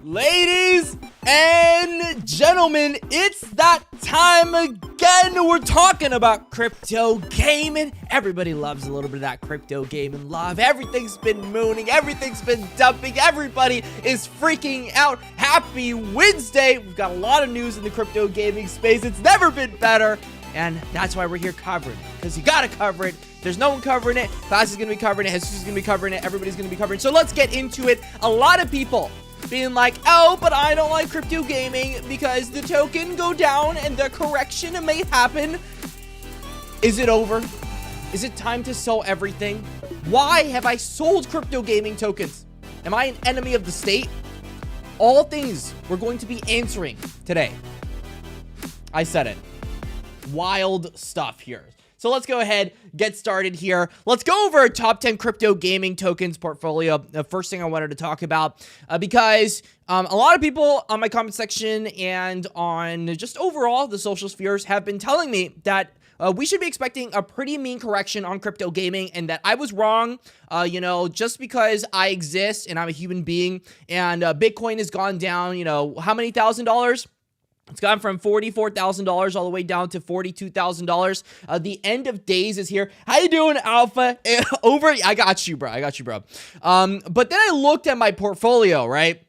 Ladies and gentlemen, it's that time again. We're talking about crypto gaming. Everybody loves a little bit of that crypto gaming love. Everything's been mooning, everything's been dumping, everybody is freaking out. Happy Wednesday. We've got a lot of news in the crypto gaming space. It's never been better, and that's why we're here covering it, because you gotta cover it. There's no one covering it. Class is gonna be covering it. Jesus is gonna be covering it. Everybody's gonna be covering it. So let's get into it. A lot of people being like, oh, but I don't like crypto gaming because the token go down and the correction may happen. Is it over? Is it time to sell everything? Why have I sold crypto gaming tokens? Am I an enemy of the state? All things we're going to be answering today. I said it. Wild stuff here. So let's go ahead, get started here. Let's go over our top 10 crypto gaming tokens portfolio. The first thing I wanted to talk about, because a lot of people on my comment section and on just overall the social spheres have been telling me that we should be expecting a pretty mean correction on crypto gaming, and that I was wrong. You know, just because I exist and I'm a human being and Bitcoin has gone down, you know, how many $1,000s? It's gone from $44,000 all the way down to $42,000. The end of days is here. How you doing, Alpha? I got you, bro. But then I looked at my portfolio, right?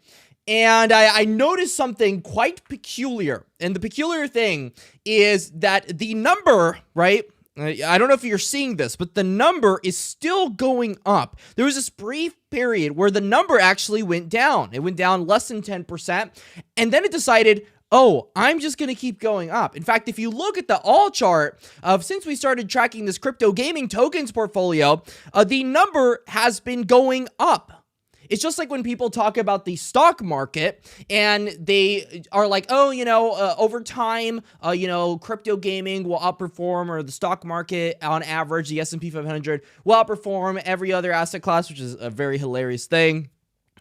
And I noticed something quite peculiar. And the peculiar thing is that the number, right? I don't know if you're seeing this, but the number is still going up. There was this brief period where the number actually went down. It went down less than 10%. And then it decided, oh, I'm just going to keep going up. In fact, if you look at the all chart of since we started tracking this crypto gaming tokens portfolio, the number has been going up. It's just like when people talk about the stock market and they are like, oh, you know, over time, you know, crypto gaming will outperform, or the stock market on average, the S&P 500 will outperform every other asset class, which is a very hilarious thing.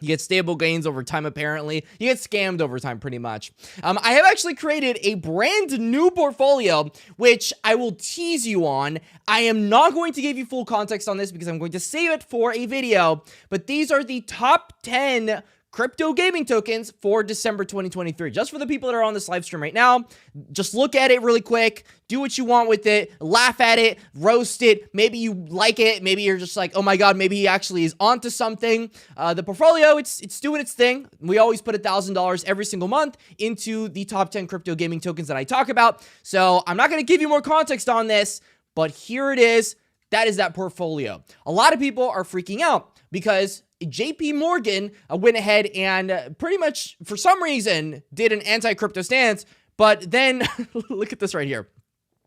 You get stable gains over time, apparently. You get scammed over time, pretty much. I have actually created a brand new portfolio, which I will tease you on. I am not going to give you full context on this because I'm going to save it for a video. But these are the top 10 crypto gaming tokens for December 2023. Just for the people that are on this live stream right now, just look at it really quick, do what you want with it, laugh at it, roast it. Maybe you like it. Maybe you're just like, oh my God, maybe he actually is onto something. The portfolio, it's doing its thing. We always put $1,000 every single month into the top 10 crypto gaming tokens that I talk about. So I'm not going to give you more context on this, but here it is. That is that portfolio. A lot of people are freaking out because JP Morgan went ahead and pretty much, for some reason, did an anti-crypto stance. But then, look at this right here.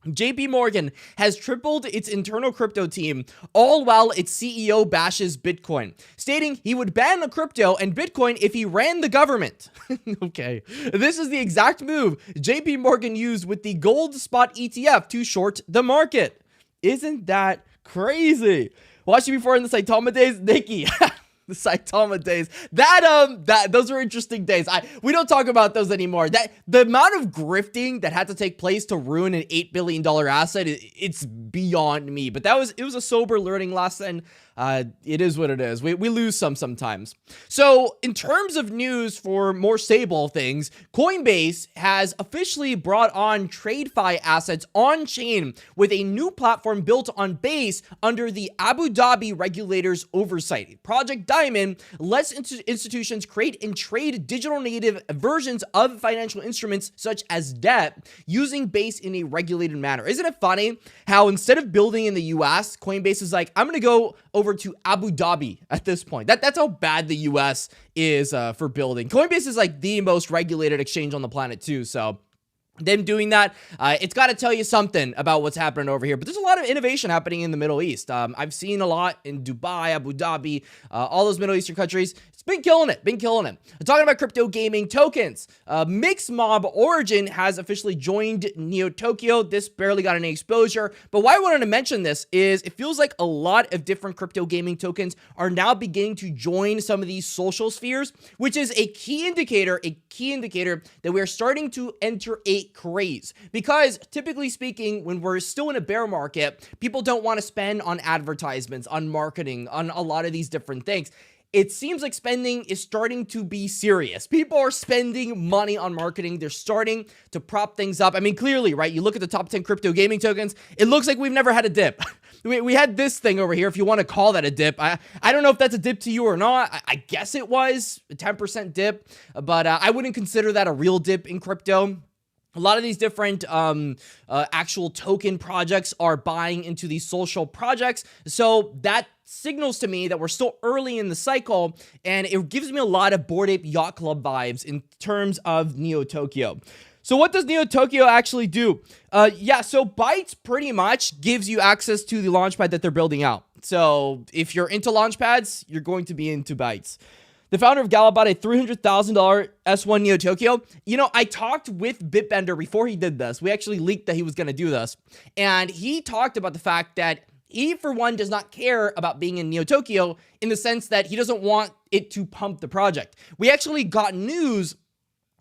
JP Morgan has tripled its internal crypto team, all while its CEO bashes Bitcoin, stating he would ban the crypto and Bitcoin if he ran the government. Okay, this is the exact move JP Morgan used with the gold spot ETF to short the market. Isn't that crazy? Watched you before in the Saitama days, Nikki. The Saitama days, those were interesting days. We don't talk about those anymore. That the amount of grifting that had to take place to ruin an $8 billion asset, it's beyond me. But it was a sober learning lesson. It is what it is. We lose sometimes. So in terms of news for more stable things, Coinbase has officially brought on TradeFi assets on chain with a new platform built on Base under the Abu Dhabi regulators' oversight. Project Diamond lets institutions create and trade digital native versions of financial instruments such as debt using Base in a regulated manner. Isn't it funny how instead of building in the US, Coinbase is like, I'm going to go over to Abu Dhabi at this point. That's how bad the US is for building. Coinbase is like the most regulated exchange on the planet too, so them doing that, it's got to tell you something about what's happening over here. But there's a lot of innovation happening in the Middle East. I've seen a lot in Dubai, Abu Dhabi, all those Middle Eastern countries. It's been killing it. I'm talking about crypto gaming tokens. Mixed Mob Origin has officially joined Neo Tokyo. This barely got any exposure. But why I wanted to mention this is it feels like a lot of different crypto gaming tokens are now beginning to join some of these social spheres, which is a key indicator that we're starting to enter a craze. Because typically speaking, when we're still in a bear market, people don't want to spend on advertisements, on marketing, on a lot of these different things. it seems like spending is starting to be serious. People are spending money on marketing. They're starting to prop things up. I mean, clearly, right? You look at the top 10 crypto gaming tokens, it looks like we've never had a dip. We had this thing over here, if you want to call that a dip. I don't know if that's a dip to you or not. I guess it was a 10% dip, but I wouldn't consider that a real dip in crypto. A lot of these different actual token projects are buying into these social projects. So that signals to me that we're still early in the cycle, and it gives me a lot of Bored Ape Yacht Club vibes in terms of Neo Tokyo. So what does Neo Tokyo actually do? So Bytes pretty much gives you access to the launchpad that they're building out. So if you're into launchpads, you're going to be into Bytes. The founder of Gala bought a $300,000 S1 Neo Tokyo. You know, I talked with Bitbender before he did this. We actually leaked that he was going to do this. And he talked about the fact that he, for one, does not care about being in Neo Tokyo in the sense that he doesn't want it to pump the project. We actually got news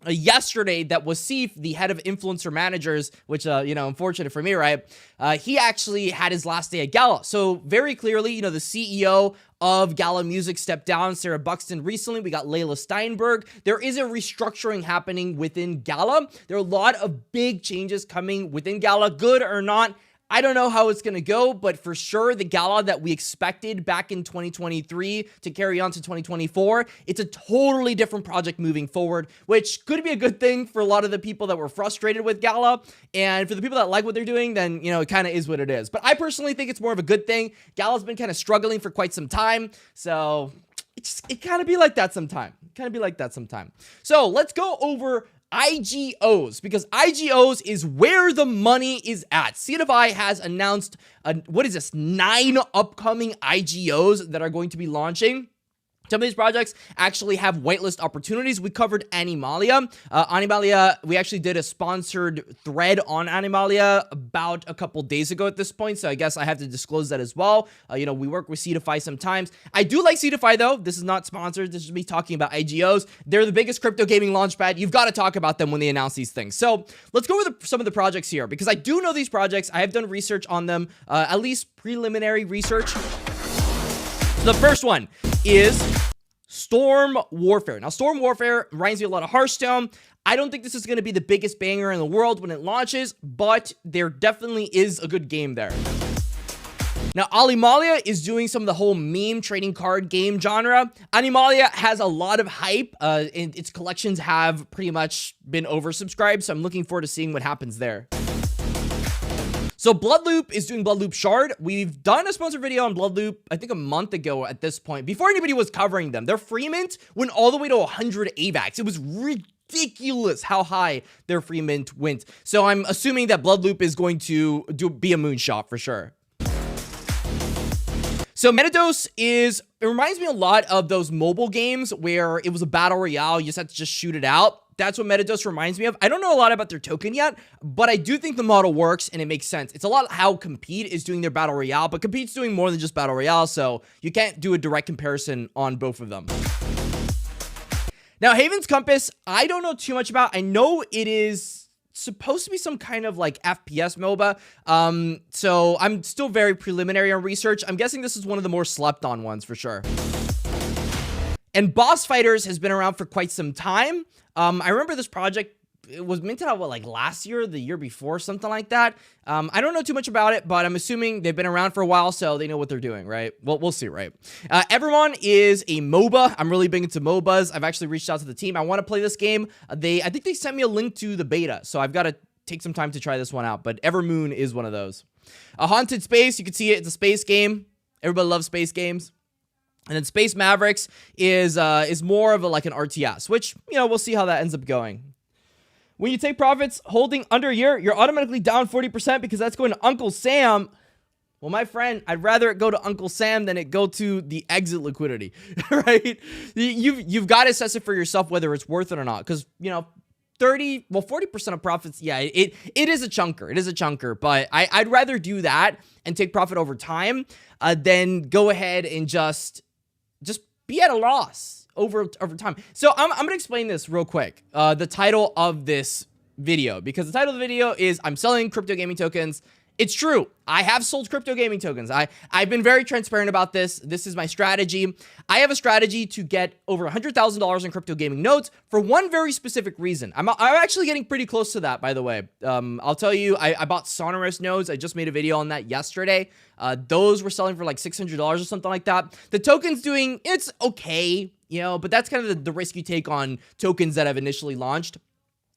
yesterday that Wasif, the head of influencer managers, which, unfortunate for me, right? He actually had his last day at Gala. So very clearly, the CEO of Gala Music stepped down, Sarah Buxton, recently. We got Layla Steinberg. There is a restructuring happening within Gala. There are a lot of big changes coming within Gala, good or not. I don't know how it's going to go, but for sure, the Gala that we expected back in 2023 to carry on to 2024, it's a totally different project moving forward, which could be a good thing for a lot of the people that were frustrated with Gala. And for the people that like what they're doing, then, it kind of is what it is. But I personally think it's more of a good thing. Gala's been kind of struggling for quite some time. So it kind of be like that sometime. So let's go over IGOs, because IGOs is where the money is at. CDFI has announced, 9 upcoming IGOs that are going to be launching. Some of these projects actually have whitelist opportunities. We covered Animalia. Animalia, we actually did a sponsored thread on Animalia about a couple days ago at this point, so I guess I have to disclose that as well. We work with CDFI sometimes. I do like CDFI, though. This is not sponsored. This is me talking about IGOs. They're the biggest crypto gaming launchpad. You've got to talk about them when they announce these things. So let's go over some of the projects here, because I do know these projects. I have done research on them, at least preliminary research. So the first one is Storm Warfare. Now, Storm Warfare reminds me a lot of Hearthstone. I don't think this is going to be the biggest banger in the world when it launches, but there definitely is a good game there. Now, Animalia is doing some of the whole meme trading card game genre. Animalia has a lot of hype, and its collections have pretty much been oversubscribed, so I'm looking forward to seeing what happens there. So Bloodloop is doing Bloodloop Shard. We've done a sponsored video on Bloodloop, I think a month ago at this point, before anybody was covering them. Their free mint went all the way to 100 AVAX. It was ridiculous how high their free mint went. So I'm assuming that Bloodloop is going to be a moonshot for sure. So Metadose it reminds me a lot of those mobile games where it was a battle royale. You just had to just shoot it out. That's what Metadose reminds me of. I don't know a lot about their token yet, but I do think the model works and it makes sense. It's a lot how Compete is doing their battle royale, but Compete's doing more than just battle royale, so you can't do a direct comparison on both of them. Now, Haven's Compass, I don't know too much about. I know it is supposed to be some kind of like FPS MOBA, so I'm still very preliminary on research. I'm guessing this is one of the more slept on ones for sure. And Boss Fighters has been around for quite some time. I remember this project, it was minted out, last year, the year before, something like that. I don't know too much about it, but I'm assuming they've been around for a while, so they know what they're doing, right? Well, we'll see, right? Evermon is a MOBA. I'm really big into MOBAs. I've actually reached out to the team. I want to play this game. I think they sent me a link to the beta, so I've got to take some time to try this one out, but Evermoon is one of those. A Haunted Space, you can see it. It's a space game. Everybody loves space games. And then Space Mavericks is more of an RTS, which, we'll see how that ends up going. When you take profits holding under a year, you're automatically down 40% because that's going to Uncle Sam. Well, my friend, I'd rather it go to Uncle Sam than it go to the exit liquidity, right? You've got to assess it for yourself whether it's worth it or not, because, 40% of profits, yeah, it is a chunker. It is a chunker, but I'd rather do that and take profit over time than go ahead and just be at a loss over time. So I'm going to explain this real quick. The title of this video, because the title of the video is I'm selling crypto gaming tokens It's true. I have sold crypto gaming tokens. I've been very transparent about this. This is my strategy. I have a strategy to get over $100,000 in crypto gaming nodes for one very specific reason. I'm actually getting pretty close to that, by the way. I'll tell you, I bought Sonorous nodes. I just made a video on that yesterday. Those were selling for like $600 or something like that. The token's doing, it's okay, you know, but that's kind of the risk you take on tokens that have initially launched.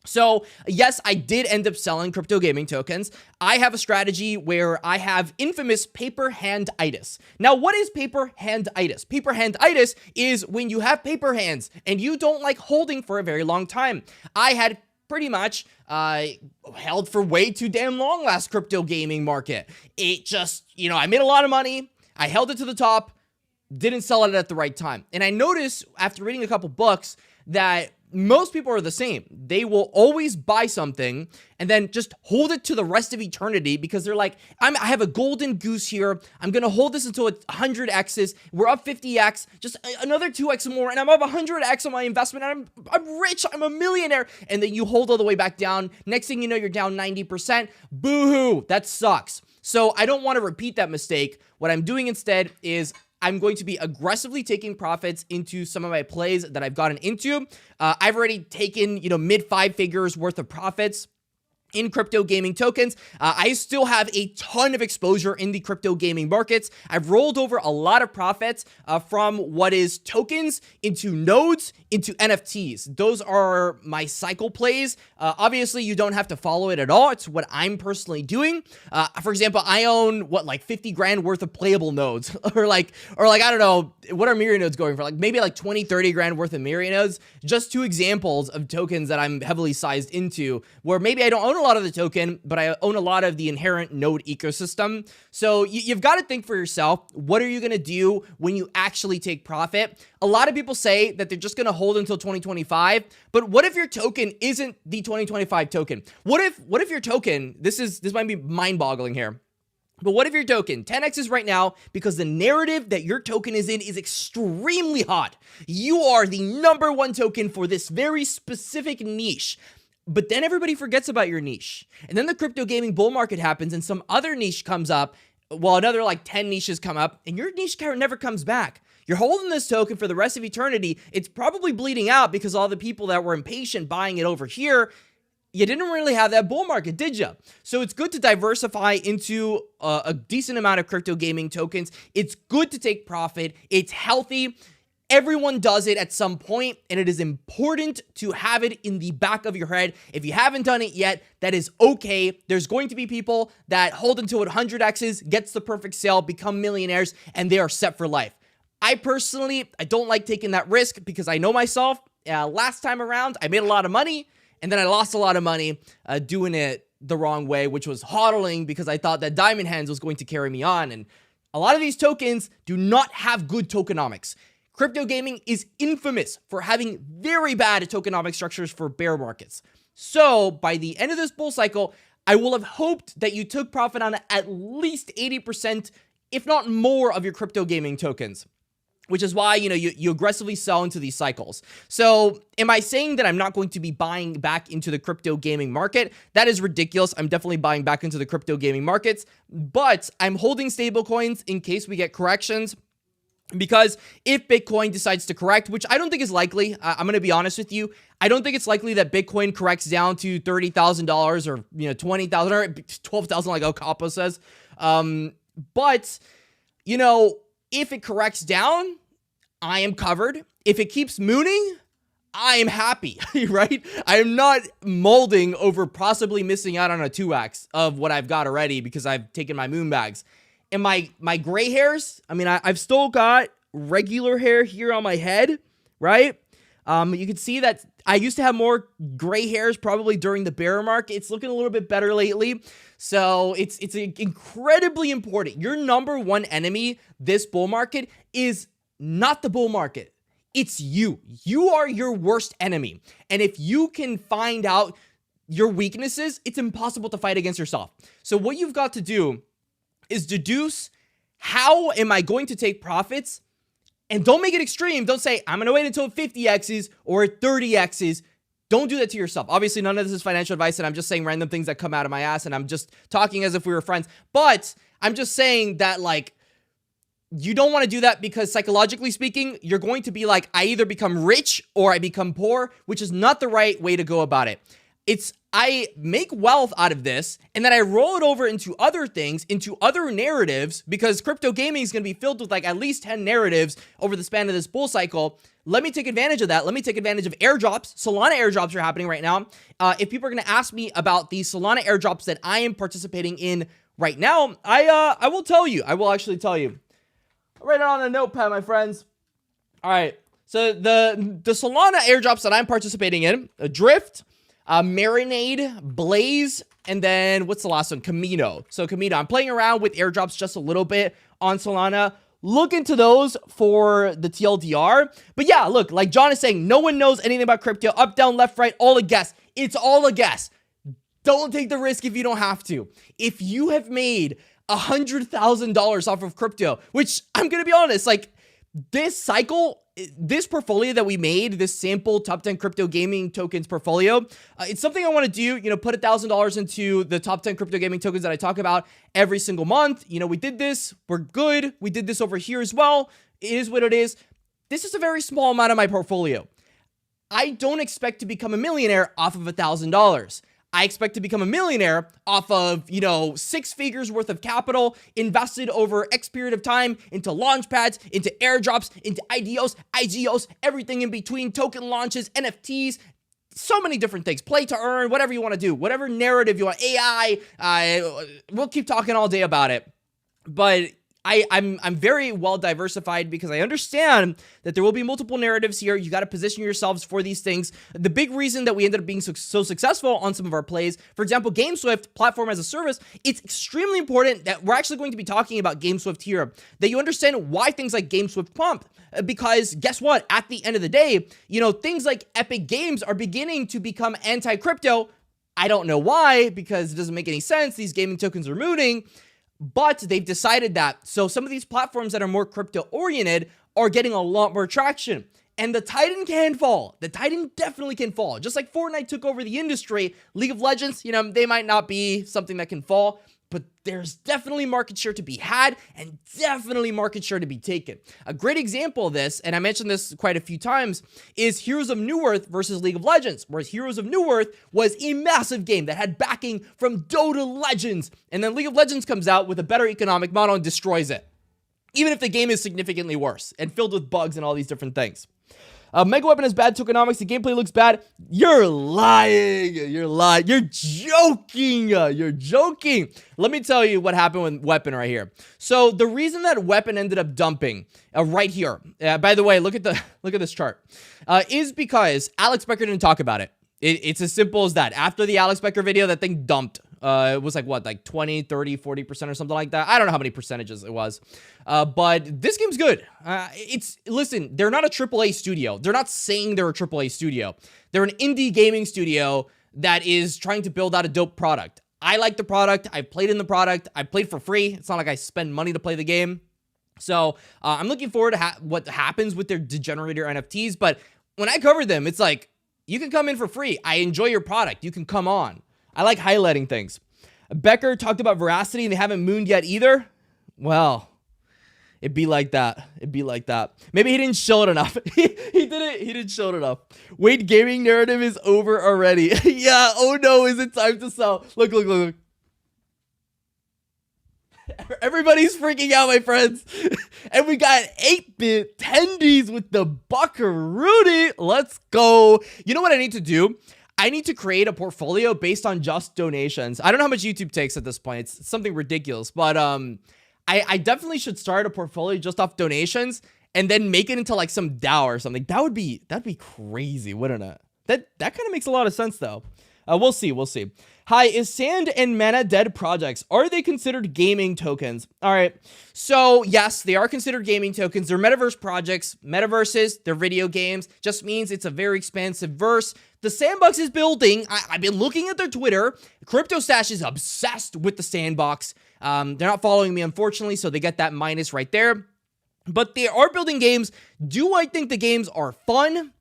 So yes, I did end up selling crypto gaming tokens. I have a strategy where I have infamous paper hand-itis. Now, what is paper hand-itis? Paper hand-itis is when you have paper hands and you don't like holding for a very long time. I had pretty much held for way too damn long last crypto gaming market. It just, you know, I made a lot of money. I held it to the top, didn't sell it at the right time. And I noticed after reading a couple books that most people are the same. They will always buy something and then just hold it to the rest of eternity because they're like, I have a golden goose here. I'm going to hold this until it's 100x's. We're up 50x, just another 2x more, and I'm up 100x on my investment, and I'm rich. I'm a millionaire. And then you hold all the way back down. Next thing you know, you're down 90%. Boo-hoo. That sucks. So I don't want to repeat that mistake. What I'm doing instead is I'm going to be aggressively taking profits into some of my plays that I've gotten into. I've already taken, you know, mid 5 figures worth of profits in crypto gaming tokens. I still have a ton of exposure in the crypto gaming markets. I've rolled over a lot of profits from what is tokens into nodes into NFTs. Those are my cycle plays. Obviously, you don't have to follow it at all. It's what I'm personally doing. For example, I own like 50 grand worth of playable nodes or like, I don't know, what are Myriad nodes going for? Like maybe like 20, 30 grand worth of Myriad nodes. Just 2 examples of tokens that I'm heavily sized into where maybe I don't own a lot of the token, but I own a lot of the inherent node ecosystem. So you've got to think for yourself, what are you going to do when you actually take profit? A lot of people say that they're just going to hold until 2025, but what if your token isn't the 2025 token? What if your token, this might be mind-boggling here, but what if your token 10x is right now because the narrative that your token is in is extremely hot? You are the #1 token for this very specific niche. But then everybody forgets about your niche. And then the crypto gaming bull market happens and some other niche comes up. Well, another like 10 niches come up and your niche never comes back. You're holding this token for the rest of eternity. It's probably bleeding out because all the people that were impatient buying it over here, you didn't really have that bull market, did you? So it's good to diversify into a decent amount of crypto gaming tokens. It's good to take profit. It's healthy. Everyone does it at some point, and it is important to have it in the back of your head. If you haven't done it yet, that is okay. There's going to be people that hold until it 100x's, gets the perfect sale, become millionaires, and they are set for life. I personally don't like taking that risk because I know myself. Last time around, I made a lot of money, and then I lost a lot of money doing it the wrong way, which was hodling because I thought that Diamond Hands was going to carry me on. And a lot of these tokens do not have good tokenomics. Crypto gaming is infamous for having very bad tokenomic structures for bear markets. So by the end of this bull cycle, I will have hoped that you took profit on at least 80%, if not more, of your crypto gaming tokens, which is why, you know, you aggressively sell into these cycles. So am I saying that I'm not going to be buying back into the crypto gaming market? That is ridiculous. I'm definitely buying back into the crypto gaming markets, but I'm holding stable coins in case we get corrections. Because if Bitcoin decides to correct, which I don't think is likely, I'm going to be honest with you, I don't think it's likely that Bitcoin corrects down to $30,000 or, you know, $20,000 or $12,000 like Capo says. But, you know, if it corrects down, I am covered. If it keeps mooning, I am happy, right? I am not molding over possibly missing out on a 2x of what I've got already because I've taken my moon bags. And my gray hairs, I mean, I've still got regular hair here on my head, right? You can see that I used to have more gray hairs probably during the bear market. It's looking a little bit better lately. So it's incredibly important. Your #1 enemy this bull market is not the bull market. It's you. You are your worst enemy. And if you can find out your weaknesses, it's impossible to fight against yourself. So what you've got to do is deduce how am I going to take profits, and don't make it extreme. Don't say I'm going to wait until 50x's or 30x's. Don't do that to yourself. Obviously, none of this is financial advice, and I'm just saying random things that come out of my ass, and I'm just talking as if we were friends. But I'm just saying that, like, you don't want to do that because psychologically speaking, you're going to be like, I either become rich or I become poor, which is not the right way to go about it. It's, I make wealth out of this, and then I roll it over into other things, into other narratives, because crypto gaming is going to be filled with like at least 10 narratives over the span of this bull cycle. Let me take advantage of that. Let me take advantage of airdrops. Solana airdrops are happening right now. If people are going to ask me about the Solana airdrops that I am participating in right now, I will tell you. I will actually tell you. I'll write it on a notepad, my friends. All right. So the Solana airdrops that I'm participating in, Drift, Marinade, Blaze, and then what's the last one? Camino. So Camino. I'm playing around with airdrops just a little bit on Solana. Look into those for the TLDR. But yeah, look, like John is saying, no one knows anything about crypto. Up, down, left, right, all a guess. It's all a guess. Don't take the risk if you don't have to. If you have made $100,000 off of crypto, which I'm going to be honest, like this cycle, this portfolio that we made, this sample top 10 crypto gaming tokens portfolio, it's something I want to do, you know, put $1,000 into the top 10 crypto gaming tokens that I talk about every single month. You know, we did this, we're good. We did this over here as well. It is what it is. This is a very small amount of my portfolio. I don't expect to become a millionaire off of $1,000. I expect to become a millionaire off of, you know, 6 figures worth of capital invested over X period of time into launch pads, into airdrops, into ICOs, everything in between, token launches, NFTs, so many different things, play to earn, whatever you want to do, whatever narrative you want, AI, we'll keep talking all day about it. But I'm very well diversified because I understand that there will be multiple narratives here. You got to position yourselves for these things. The big reason that we ended up being so successful on some of our plays, for example, gamswift, platform as a service, it's extremely important that we're actually going to be talking about gameswift here, that you understand why things like gameswift pump. Because guess what? At the end of the day, you know, things like Epic Games are beginning to become anti-crypto. I don't know why, because it doesn't make any sense. These gaming tokens are mooting. But they've decided that. So some of these platforms that are more crypto oriented are getting a lot more traction. And the Titan can fall. The Titan definitely can fall. Just like Fortnite took over the industry, League of Legends, you know, they might not be something that can fall, but there's definitely market share to be had and definitely market share to be taken. A great example of this, and I mentioned this quite a few times, is Heroes of Newerth versus League of Legends, whereas Heroes of Newerth was a massive game that had backing from Dota Legends, and then League of Legends comes out with a better economic model and destroys it, even if the game is significantly worse and filled with bugs and all these different things. Mega Weapon has bad tokenomics. The gameplay looks bad. You're lying. You're lying. You're joking. You're joking. Let me tell you what happened with Weapon right here. So the reason that Weapon ended up dumping right here, by the way, look at this chart, is because Alex Becker didn't talk about it. It's as simple as that. After the Alex Becker video, that thing dumped. It was like what, like 20, 30, 40% or something like that. I don't know how many percentages it was. But this game's good. Listen, they're not a AAA studio. They're not saying they're a AAA studio. They're an indie gaming studio that is trying to build out a dope product. I like the product. I played in the product. I played for free. It's not like I spend money to play the game. So I'm looking forward to what happens with their degenerator NFTs. But when I cover them, it's like, you can come in for free. I enjoy your product. You can come on. I like highlighting things. Becker talked about veracity and they haven't mooned yet either. Well, it'd be like that. It'd be like that. Maybe he didn't show it enough. He didn't show it enough. Wait, gaming narrative is over already. Yeah, oh no, is it time to sell? Look. Everybody's freaking out, my friends. And we got 8-bit tendies with the buckaroonie. Let's go. You know what I need to do? I need to create a portfolio based on just donations. I don't know how much YouTube takes at this point. It's something ridiculous, but I definitely should start a portfolio just off donations and then make it into like some DAO or something. That'd be crazy, wouldn't it? That kind of makes a lot of sense though. We'll see. Hi, is Sand and Mana dead projects? Are they considered gaming tokens? All right. So yes, they are considered gaming tokens. They're metaverse projects. Metaverses, they're video games. Just means it's a very expansive verse. The Sandbox is building. I've been looking at their Twitter. Crypto Stash is obsessed with the Sandbox. They're not following me, unfortunately, so they get that minus right there. But they are building games. Do I think the games are fun?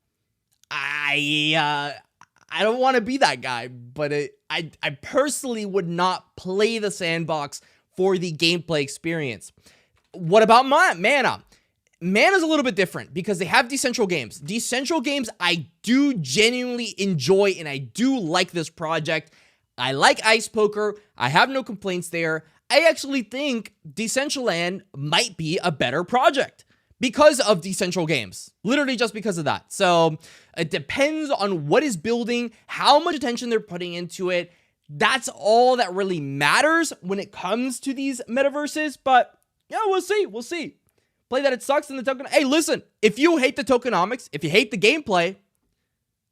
I don't want to be that guy, but I personally would not play the sandbox for the gameplay experience. What about Mana? Mana's a little bit different because they have decentral games. Decentral games I do genuinely enjoy, and I do like this project. I like Ice Poker. I have no complaints there. I actually think Decentraland might be a better project because of decentral games. Literally just because of that. So it depends on what is building, how much attention they're putting into it. That's all that really matters when it comes to these metaverses. But yeah, we'll see. We'll see. Play that it sucks in the token. Hey, listen, if you hate the tokenomics, if you hate the gameplay,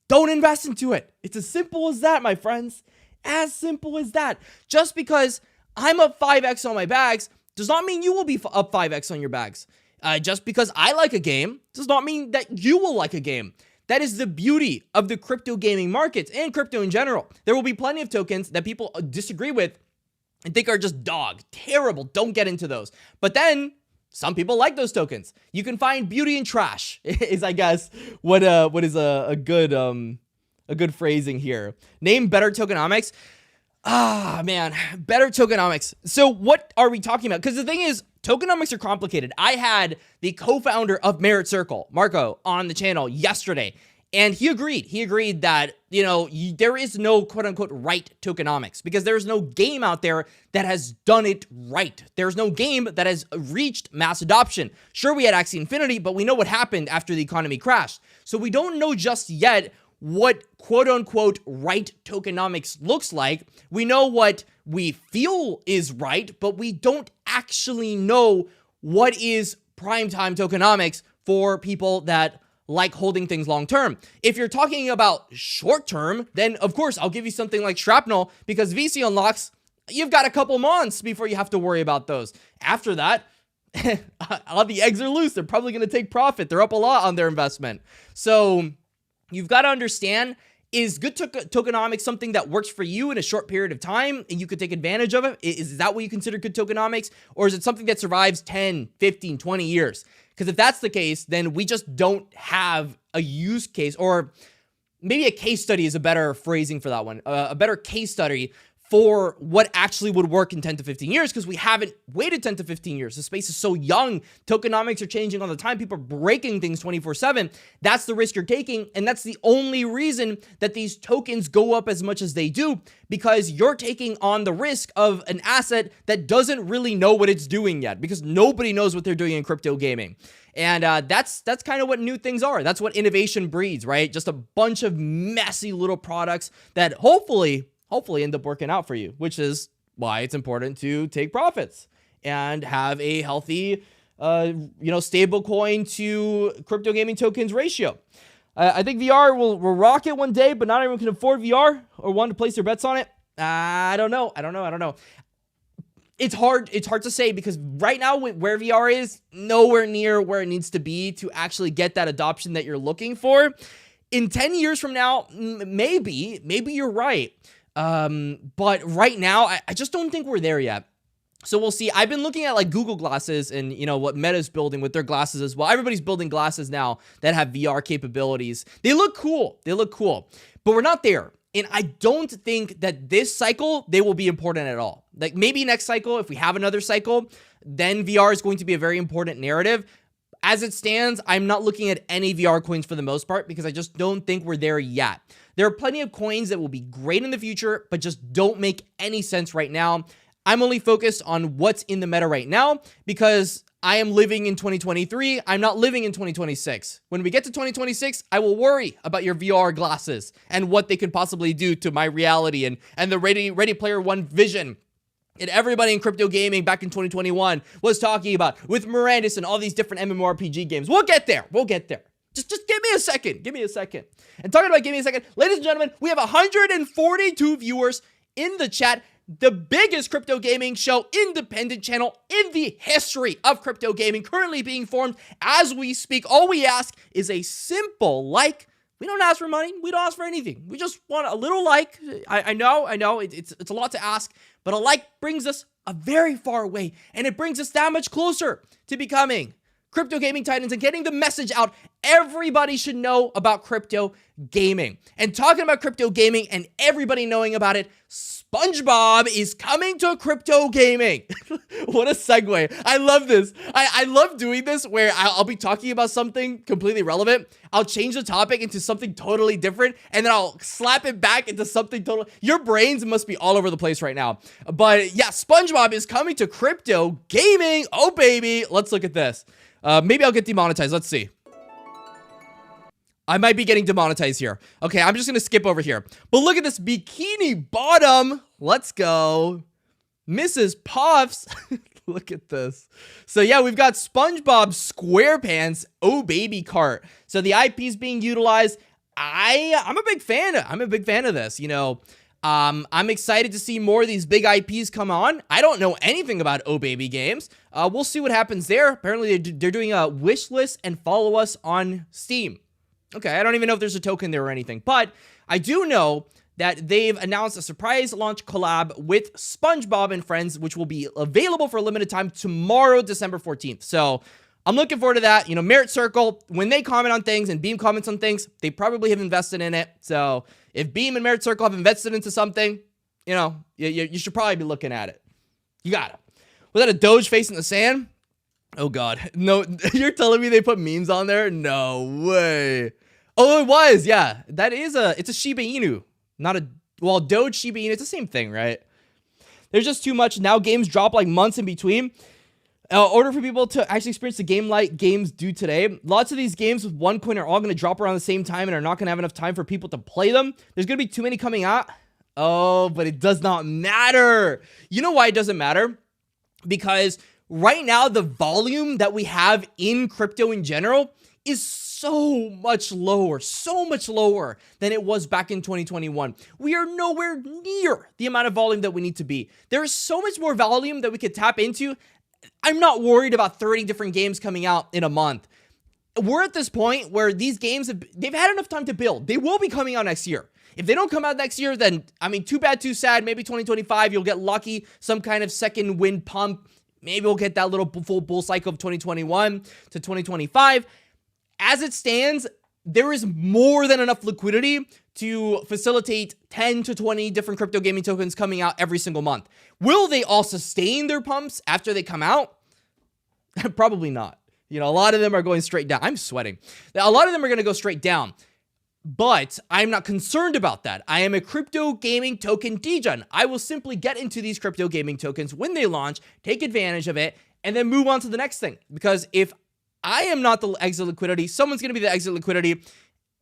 don't invest into it. It's as simple as that, my friends. As simple as that. Just because I'm up 5x on my bags does not mean you will be up 5x on your bags. Just because I like a game does not mean that you will like a game. That is the beauty of the crypto gaming markets and crypto in general. There will be plenty of tokens that people disagree with and think are just dog, terrible. Don't get into those. But then some people like those tokens. You can find beauty in trash. Is I guess what is a good phrasing here. Name better tokenomics. Man, better tokenomics. So what are we talking about? Because the thing is, tokenomics are complicated. I had the co-founder of Merit Circle, Marco, on the channel yesterday, and he agreed. He agreed that, there is no quote-unquote right tokenomics because there's no game out there that has done it right. There's no game that has reached mass adoption. Sure, we had Axie Infinity, but we know what happened after the economy crashed. So we don't know just yet what quote-unquote right tokenomics looks like. We know what we feel is right, but we don't actually know what is primetime tokenomics for people that like holding things long-term. If you're talking about short-term, then of course I'll give you something like Shrapnel because VC unlocks, you've got a couple months before you have to worry about those. After that, all the eggs are loose. They're probably going to take profit. They're up a lot on their investment. So you've got to understand, is good tokenomics something that works for you in a short period of time and you could take advantage of it? Is that what you consider good tokenomics? Or is it something that survives 10, 15, 20 years? Because if that's the case, then we just don't have a use case, or maybe a case study is a better phrasing for that one, a better case study for what actually would work in 10 to 15 years, because we haven't waited 10 to 15 years. The space is so young. Tokenomics are changing all the time. People are breaking things 24/7. That's the risk you're taking, and that's the only reason that these tokens go up as much as they do, because you're taking on the risk of an asset that doesn't really know what it's doing yet, because nobody knows what they're doing in crypto gaming. And that's kind of what new things are. That's what innovation breeds, right? Just a bunch of messy little products that hopefully end up working out for you, which is why it's important to take profits and have a healthy, stable coin to crypto gaming tokens ratio. I think VR will rock it one day, but not everyone can afford VR or want to place their bets on it. I don't know. It's hard to say, because right now where VR is, nowhere near where it needs to be to actually get that adoption that you're looking for. In 10 years from now, maybe you're right. But right now, I just don't think we're there yet. So we'll see. I've been looking at like Google glasses and, what Meta's building with their glasses as well. Everybody's building glasses now that have VR capabilities. They look cool. But we're not there. And I don't think that this cycle, they will be important at all. Like maybe next cycle, if we have another cycle, then VR is going to be a very important narrative. As it stands, I'm not looking at any VR coins for the most part, because I just don't think we're there yet. There are plenty of coins that will be great in the future, but just don't make any sense right now. I'm only focused on what's in the meta right now, because I am living in 2023. I'm not living in 2026. When we get to 2026, I will worry about your VR glasses and what they could possibly do to my reality and the Ready Player One vision. And everybody in crypto gaming back in 2021 was talking about with Mirandus and all these different MMORPG games. We'll get there. Just give me a second. And talking about give me a second, ladies and gentlemen, we have 142 viewers in the chat. The biggest crypto gaming show independent channel in the history of crypto gaming, currently being formed as we speak. All we ask is a simple like. We don't ask for money. We don't ask for anything. We just want a little like. I know it's a lot to ask, but a like brings us a very far way, and it brings us that much closer to becoming crypto gaming titans and getting the message out Everybody should know about crypto gaming. And talking about crypto gaming and everybody knowing about it, SpongeBob is coming to crypto gaming. What a segue. I love this. I love doing this where I'll be talking about something completely relevant. I'll change the topic into something totally different, and then I'll slap it back into something total. Your brains must be all over the place right now. But yeah, SpongeBob is coming to crypto gaming. Oh, baby. Let's look at this. Maybe I'll get demonetized. Let's see. I might be getting demonetized here. Okay, I'm just going to skip over here. But look at this bikini bottom. Let's go. Mrs. Puffs. Look at this. So yeah, we've got SpongeBob SquarePants Oh Baby cart. So the IP is being utilized. I'm a big fan. I'm a big fan of this. You know, I'm excited to see more of these big IPs come on. I don't know anything about Oh Baby games. We'll see what happens there. Apparently, they're doing a wish list and follow us on Steam. Okay, I don't even know if there's a token there or anything, but I do know that they've announced a surprise launch collab with SpongeBob and Friends, which will be available for a limited time tomorrow, December 14th. So I'm looking forward to that. You know, Merit Circle, when they comment on things and Beam comments on things, they probably have invested in it. So if Beam and Merit Circle have invested into something, you know, you should probably be looking at it. You got it. Was that a Doge face in the sand? Oh, God. No, you're telling me they put memes on there? No way. Oh, it was. Yeah, that is it's a Shiba Inu, not a, well, Doge Shiba Inu. It's the same thing, right? There's just too much. Now games drop like months in between. In order for people to actually experience the game like games do today, lots of these games with one coin are all going to drop around the same time and are not going to have enough time for people to play them. There's going to be too many coming out. Oh, but it does not matter. You know why it doesn't matter? Because right now, the volume that we have in crypto in general is so much lower than it was back in 2021. We are nowhere near the amount of volume that we need to be. There is so much more volume that we could tap into. I'm not worried about 30 different games coming out in a month. We're at this point where these games, they've had enough time to build. They will be coming out next year. If they don't come out next year, then, I mean, too bad, too sad. Maybe 2025, you'll get lucky, some kind of second wind pump. Maybe we'll get that little full bull cycle of 2021 to 2025. As it stands, there is more than enough liquidity to facilitate 10 to 20 different crypto gaming tokens coming out every single month. Will they all sustain their pumps after they come out? Probably not. You know, a lot of them are going straight down. I'm sweating. A lot of them are going to go straight down. But I'm not concerned about that. I am a crypto gaming token degen. I will simply get into these crypto gaming tokens when they launch, take advantage of it, and then move on to the next thing. Because if I am not the exit liquidity, someone's going to be the exit liquidity,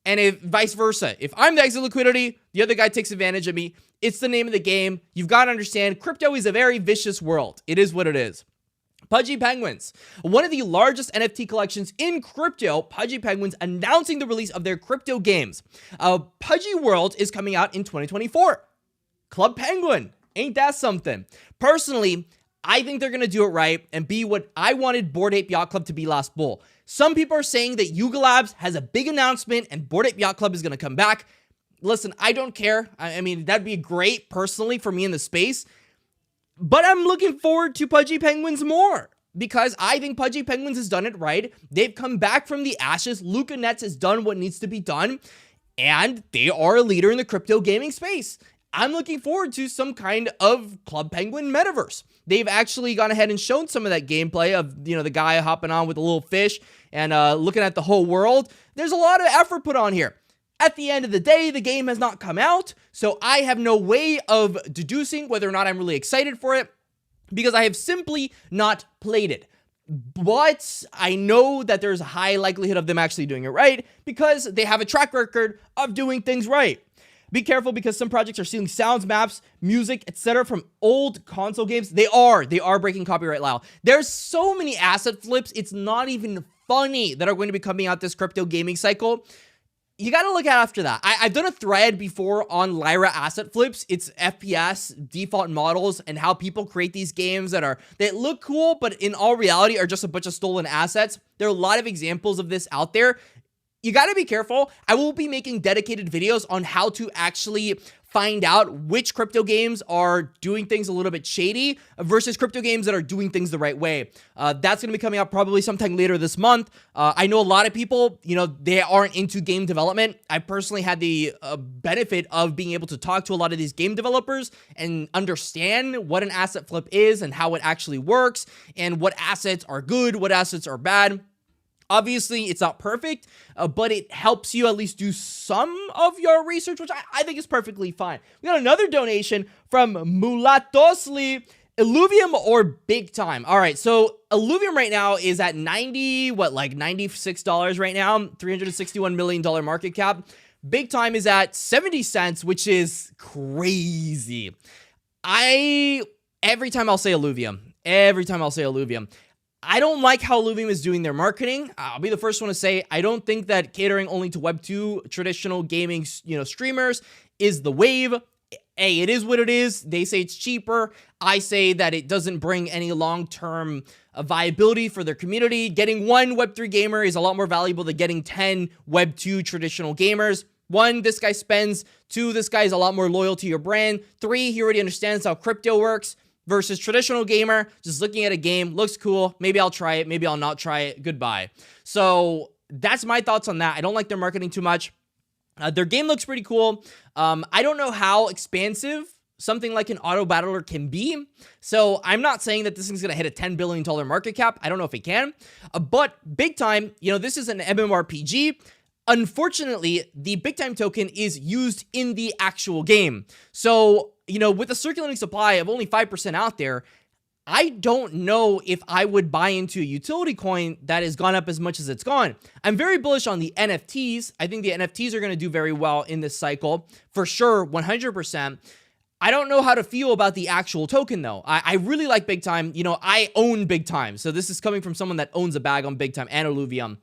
and if vice versa. If I'm the exit liquidity, the other guy takes advantage of me. It's the name of the game. You've got to understand, crypto is a very vicious world. It is what it is. Pudgy Penguins, one of the largest NFT collections in crypto, Pudgy Penguins announcing the release of their crypto games. Pudgy World is coming out in 2024. Club Penguin, ain't that something? Personally, I think they're going to do it right and be what I wanted Bored Ape Yacht Club to be last bull. Some people are saying that Yuga Labs has a big announcement and Bored Ape Yacht Club is going to come back. Listen, I don't care. I mean, that'd be great personally for me in the space. But I'm looking forward to Pudgy Penguins more because I think Pudgy Penguins has done it right. They've come back from the ashes. Luca Nets has done what needs to be done, and they are a leader in the crypto gaming space. I'm looking forward to some kind of Club Penguin metaverse. They've actually gone ahead and shown some of that gameplay of, you know, the guy hopping on with a little fish and looking at the whole world. There's a lot of effort put on here. At the end of the day, the game has not come out, so I have no way of deducing whether or not I'm really excited for it because I have simply not played it. But I know that there's a high likelihood of them actually doing it right because they have a track record of doing things right. Be careful because some projects are stealing sounds, maps, music, etc. from old console games. They are breaking copyright law. There's so many asset flips, it's not even funny that are going to be coming out this crypto gaming cycle. You got to look at after that. I've done a thread before on Lyra asset flips. It's FPS default models and how people create these games that look cool, but in all reality are just a bunch of stolen assets. There are a lot of examples of this out there. you got to be careful. I will be making dedicated videos on how to actually find out which crypto games are doing things a little bit shady versus crypto games that are doing things the right way. That's going to be coming out probably sometime later this month. I know a lot of people, they aren't into game development. I personally had the benefit of being able to talk to a lot of these game developers and understand what an asset flip is and how it actually works and what assets are good, what assets are bad. Obviously, it's not perfect, but it helps you at least do some of your research, which I think is perfectly fine. We got another donation from Mulatosli. Illuvium or BigTime? All right, so Illuvium right now is at $96 right now, $361 million market cap. BigTime is at 70 cents, which is crazy. Every time I'll say Illuvium, I don't like how Illuvium is doing their marketing. I'll be the first one to say, I don't think that catering only to Web2 traditional gaming, streamers is the wave. It is what it is. They say it's cheaper. I say that it doesn't bring any long-term viability for their community. Getting one Web3 gamer is a lot more valuable than getting 10 Web2 traditional gamers. 1, this guy spends. 2, this guy is a lot more loyal to your brand. 3, he already understands how crypto works. Versus traditional gamer, just looking at a game, looks cool, maybe I'll try it, maybe I'll not try it, goodbye. So that's my thoughts on that. I don't like their marketing too much. Their game looks pretty cool. I don't know how expansive something like an auto battler can be. So I'm not saying that this thing's going to hit a $10 billion market cap. I don't know if it can. But BigTime, this is an MMORPG. Unfortunately, the BigTime token is used in the actual game. So, with a circulating supply of only 5% out there, I don't know if I would buy into a utility coin that has gone up as much as it's gone. I'm very bullish on the NFTs. I think the NFTs are going to do very well in this cycle, for sure, 100%. I don't know how to feel about the actual token, though. I really like BigTime. I own BigTime. So this is coming from someone that owns a bag on BigTime and Illuvium.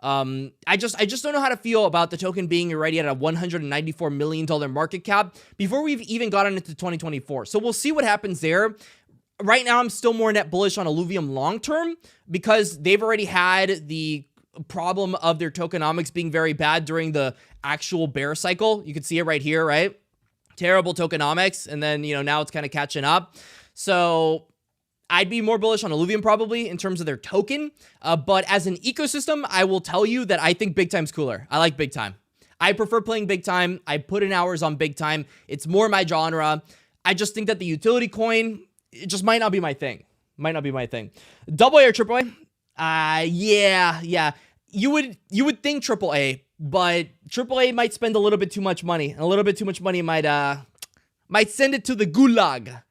I just don't know how to feel about the token being already at a $194 million market cap before we've even gotten into 2024. So we'll see what happens there. Right now, I'm still more net bullish on Illuvium long-term because they've already had the problem of their tokenomics being very bad during the actual bear cycle. You can see it right here, right? Terrible tokenomics. And then, now it's kind of catching up. So I'd be more bullish on Illuvium probably in terms of their token. But as an ecosystem, I will tell you that I think BigTime's cooler. I like BigTime. I prefer playing BigTime. I put in hours on BigTime. It's more my genre. I just think that the utility coin, it just might not be my thing. Double A or triple A? Yeah. You would think triple A, but triple A might spend a little bit too much money. A little bit too much money might send it to the gulag.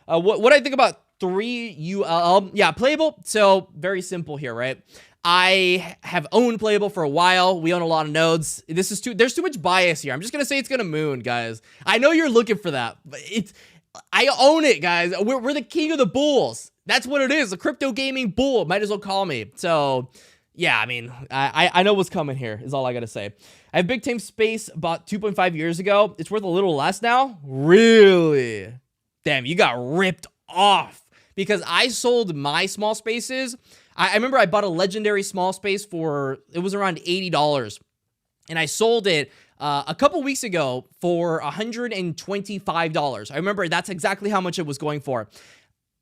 What I think about 3ULL, yeah, Playable. So very simple here, right? I have owned Playable for a while. We own a lot of nodes. There's too much bias here. I'm just gonna say it's gonna moon, guys. I know you're looking for that, but I own it, guys. We're the king of the bulls. That's what it is. A crypto gaming bull. Might as well call me. So yeah, I know what's coming here is all I gotta say. I have BigTime Space about 2.5 years ago. It's worth a little less now. Really? Damn, you got ripped off because I sold my small spaces. I remember I bought a legendary small space it was around $80. And I sold it a couple weeks ago for $125. I remember that's exactly how much it was going for.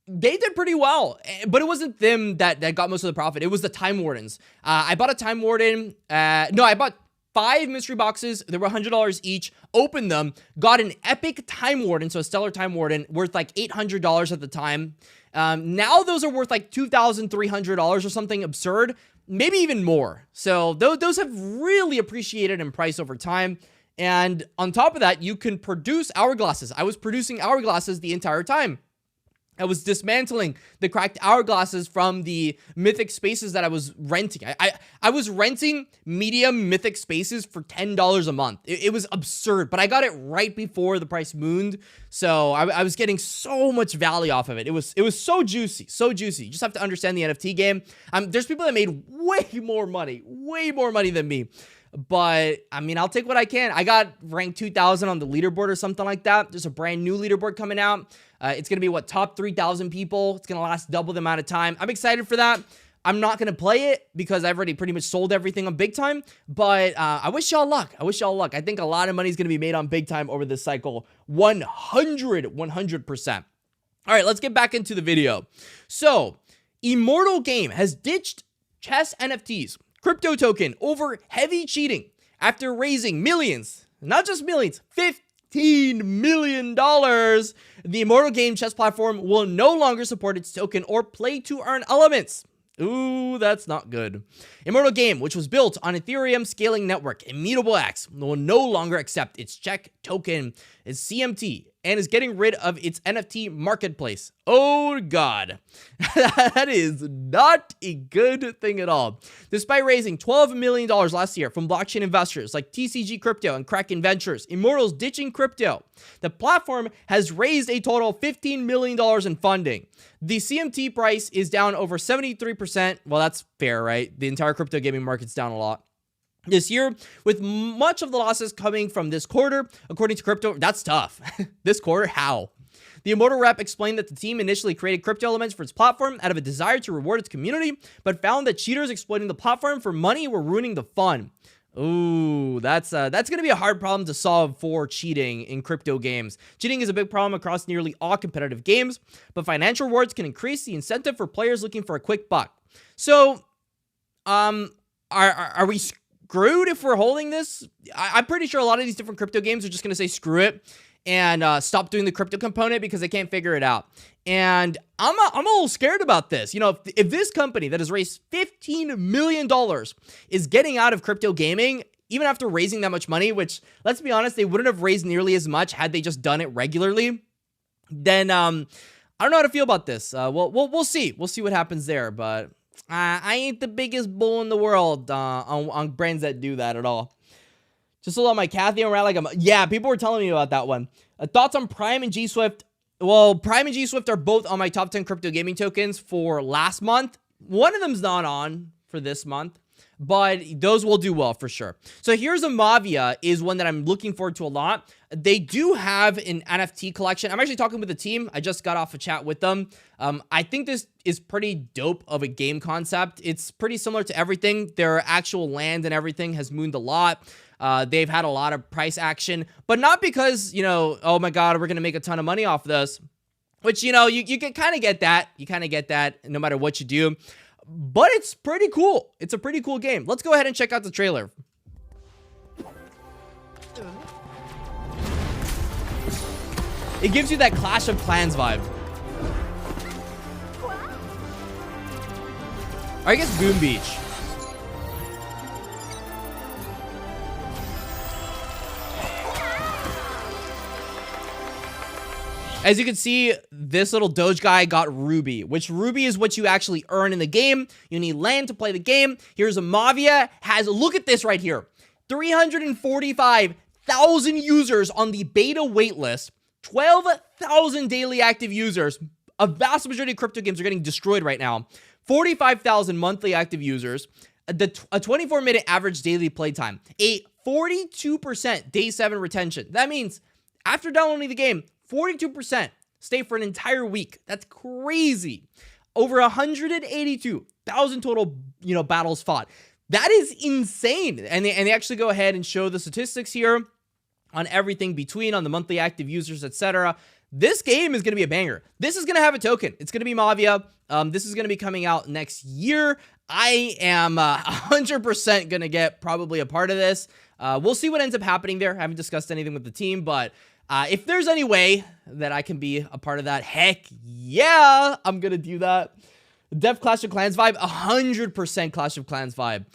They did pretty well, but it wasn't them that got most of the profit. It was the Time Wardens. I bought a Time Warden. I bought 5 mystery boxes. They were $100 each. Opened them. Got an epic Time Warden, so a stellar Time Warden, worth like $800 at the time. Now those are worth like $2,300 or something absurd. Maybe even more. So those have really appreciated in price over time. And on top of that, you can produce hourglasses. I was producing hourglasses the entire time. I was dismantling the cracked hourglasses from the mythic spaces that I was renting. I was renting medium mythic spaces for $10 a month. It was absurd, but I got it right before the price mooned. So I was getting so much value off of it. It was so juicy, so juicy. You just have to understand the NFT game. There's people that made way more money than me. But, I'll take what I can. I got ranked 2,000 on the leaderboard or something like that. There's a brand new leaderboard coming out. It's going to be, top 3,000 people. It's going to last double the amount of time. I'm excited for that. I'm not going to play it because I've already pretty much sold everything on BigTime, but I wish y'all luck. I think a lot of money is going to be made on BigTime over this cycle. 100%. All right, let's get back into the video. So, Immortal Game has ditched chess NFTs, crypto token, over heavy cheating after raising millions, not just millions, $15 million. The Immortal Game chess platform will no longer support its token or play-to-earn elements. Ooh, that's not good. Immortal Game, which was built on Ethereum scaling network Immutable X, will no longer accept its check token, its CMT, and is getting rid of its NFT marketplace. Oh God, that is not a good thing at all. Despite raising $12 million last year from blockchain investors like TCG Crypto and Kraken Ventures, Immortal's ditching crypto. The platform has raised a total of $15 million in funding. The CMT price is down over 73%. Well, that's fair, right? The entire crypto gaming market's down a lot this year, with much of the losses coming from this quarter, according to crypto. That's tough. This quarter, how? The Immortal rep explained that the team initially created crypto elements for its platform out of a desire to reward its community, but found that cheaters exploiting the platform for money were ruining the fun. Ooh, that's going to be a hard problem to solve for cheating in crypto games. Cheating is a big problem across nearly all competitive games, but financial rewards can increase the incentive for players looking for a quick buck. So, are we screwed if we're holding this? I'm pretty sure a lot of these different crypto games are just going to say screw it and stop doing the crypto component because they can't figure it out. And I'm a little scared about this. You know, if this company that has raised $15 million is getting out of crypto gaming, even after raising that much money, which, let's be honest, they wouldn't have raised nearly as much had they just done it regularly, then I don't know how to feel about this. We'll see. We'll see what happens there, but I ain't the biggest bull in the world on brands that do that at all. Just sold out my Kathy around like yeah, people were telling me about that one. Thoughts on Prime and G-Swift? Well, Prime and G-Swift are both on my top 10 crypto gaming tokens for last month. One of them's not on for this month, but those will do well for sure. So here's a MAVIA is one that I'm looking forward to a lot. They do have an NFT collection. I'm actually talking with the team. I just got off a chat with them. I think this is pretty dope of a game concept. It's pretty similar to everything. Their actual land and everything has mooned a lot. They've had a lot of price action, but not because, you know, oh my God, we're going to make a ton of money off this, which, you know, you can kind of get that. You kind of get that no matter what you do, but it's pretty cool. It's a pretty cool game. Let's go ahead and check out the trailer. It gives you that Clash of Clans vibe. Or I guess Boom Beach. As you can see, this little Doge guy got Ruby, which Ruby is what you actually earn in the game. You need land to play the game. Here's a MAVIA. Look at this right here. 345,000 users on the beta waitlist. 12,000 daily active users. A vast majority of crypto games are getting destroyed right now. 45,000 monthly active users. A 24-minute average daily playtime. A 42% day 7 retention. That means after downloading the game, 42% stay for an entire week. That's crazy. Over 182,000 total, battles fought. That is insane. And they actually go ahead and show the statistics here on everything between, on the monthly active users, etc. This game is going to be a banger. This is going to have a token. It's going to be MAVIA. This is going to be coming out next year. I am 100% going to get probably a part of this. We'll see what ends up happening there. I haven't discussed anything with the team, but if there's any way that I can be a part of that, heck yeah, I'm going to do that. Def Clash of Clans vibe, 100% Clash of Clans vibe.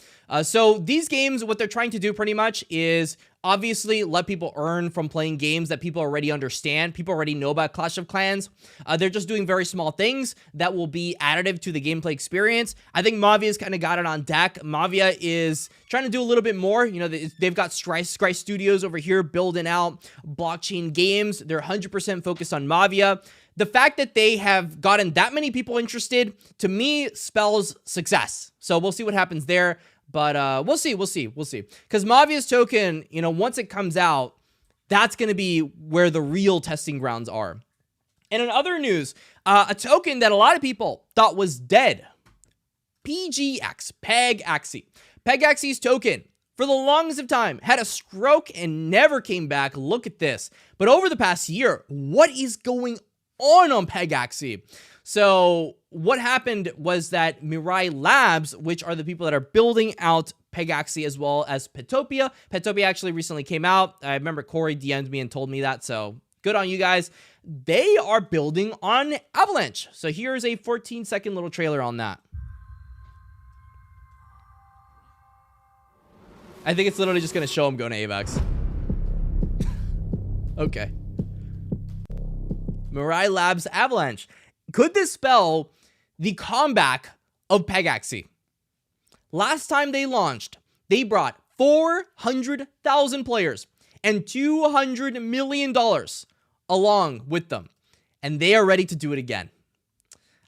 So these games, what they're trying to do pretty much is obviously let people earn from playing games that people already understand. People already know about Clash of Clans. They're just doing very small things that will be additive to the gameplay experience. I think MAVIA's kind of got it on deck. MAVIA is trying to do a little bit more. You know, they've got Scry Studios over here building out blockchain games. They're 100% focused on MAVIA. The fact that they have gotten that many people interested, to me, spells success. So we'll see what happens there. But we'll see. Because MAVIA's token, once it comes out, that's going to be where the real testing grounds are. And in other news, a token that a lot of people thought was dead. PGX, Peg Axie. Peg Axie's token, for the longest of time, had a stroke and never came back. Look at this. But over the past year, what is going on Peg Axie? So what happened was that Mirai Labs, which are the people that are building out Peg Axie as well as Petopia. Petopia actually recently came out. I remember Corey DM'd me and told me that, so good on you guys. They are building on Avalanche. So here's a 14-second little trailer on that. I think it's literally just going to show him going to AVAX. Okay. Mirai Labs Avalanche. Could this spell the comeback of Peg Axie? Last time they launched, they brought 400,000 players and $200 million along with them. And they are ready to do it again.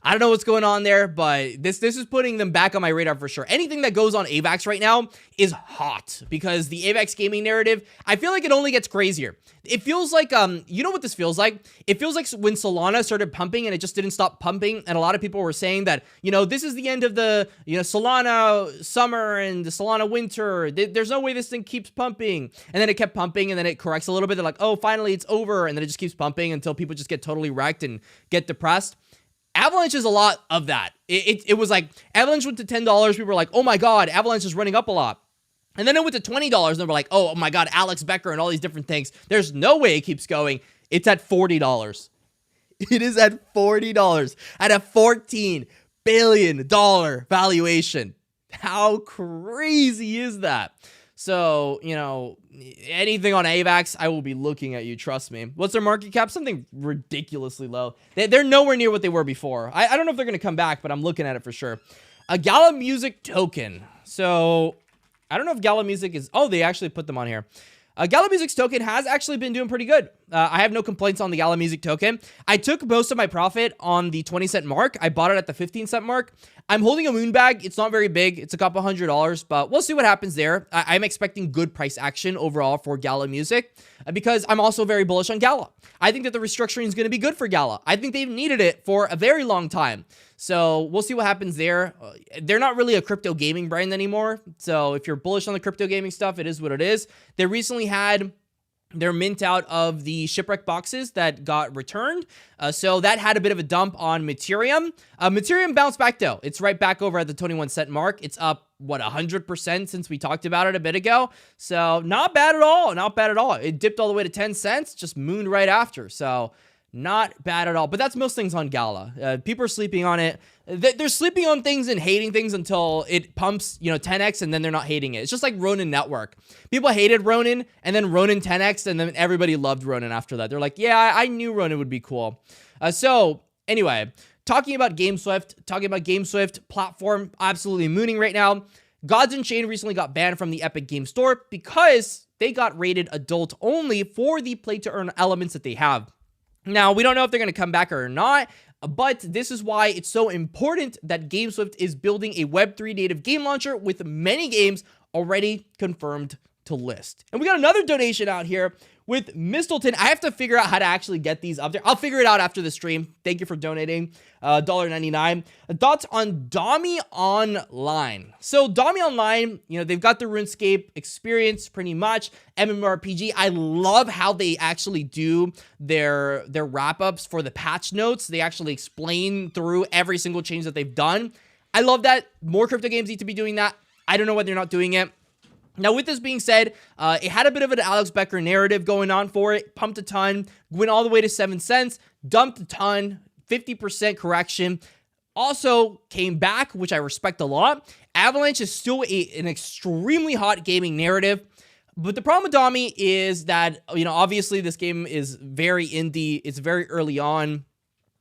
I don't know what's going on there, but this is putting them back on my radar for sure. Anything that goes on AVAX right now is hot because the AVAX gaming narrative, I feel like it only gets crazier. It feels like, you know what this feels like? It feels like when Solana started pumping and it just didn't stop pumping. And a lot of people were saying that, you know, this is the end of the, you know, Solana summer and the Solana winter. There's no way this thing keeps pumping. And then it kept pumping and then it corrects a little bit. They're like, oh, finally it's over. And then it just keeps pumping until people just get totally wrecked and get depressed. Avalanche is a lot of that. It was like, Avalanche went to $10. People were like, oh my God, Avalanche is running up a lot. And then it went to $20 and they were like, oh my God, Alex Becker and all these different things. There's no way it keeps going. It's at $40. It is at $40 at a $14 billion valuation. How crazy is that? So, you know, anything on AVAX, I will be looking at you, trust me. What's their market cap? Something ridiculously low. They're nowhere near what they were before. I don't know if they're going to come back, but I'm looking at it for sure. A Gala Music token. So, I don't know if Gala Music is... Oh, they actually put them on here. Gala Music's token has actually been doing pretty good. I have no complaints on the Gala Music token. I took most of my profit on the 20-cent mark. I bought it at the 15-cent mark. I'm holding a moon bag. It's not very big. It's a couple $100, but we'll see what happens there. I'm expecting good price action overall for Gala Music because I'm also very bullish on Gala. I think that the restructuring is going to be good for Gala. I think they've needed it for a very long time. So we'll see what happens there. They're not really a crypto gaming brand anymore. So if you're bullish on the crypto gaming stuff, it is what it is. They recently had their mint out of the shipwreck boxes that got returned. So that had a bit of a dump on Materium. Materium bounced back though. It's right back over at the 21-cent mark. It's up, what, 100% since we talked about it a bit ago. So not bad at all. Not bad at all. It dipped all the way to 10 cents, just mooned right after. So not bad at all. But that's most things on Gala. People are sleeping on it. They're sleeping on things and hating things until it pumps, you know, 10x, and then they're not hating it. It's just like Ronin Network. People hated Ronin, and then Ronin 10x, and then everybody loved Ronin after that. They're like, yeah, I knew Ronin would be cool. So anyway, talking about GameSwift platform, absolutely mooning right now. Gods Unchained recently got banned from the Epic Game Store because they got rated adult only for the play to earn elements that they have. Now, we don't know if they're going to come back or not, but this is why it's so important that GameSwift is building a Web3 native game launcher with many games already confirmed to list. And we got another donation out here with Mistleton. I have to figure out how to actually get these up there. I'll figure it out after the stream. Thank you for donating. $1.99. Thoughts on Dami Online. So Dami Online, you know, they've got the RuneScape experience pretty much. MMORPG. I love how they actually do their wrap-ups for the patch notes. They actually explain through every single change that they've done. I love that. More crypto games need to be doing that. I don't know why they're not doing it. Now, with this being said, it had a bit of an Alex Becker narrative going on for it. Pumped a ton, went all the way to 7 cents, dumped a ton, 50% correction. Also came back, which I respect a lot. Avalanche is still an extremely hot gaming narrative. But the problem with Dami is that, you know, obviously this game is very indie. It's very early on.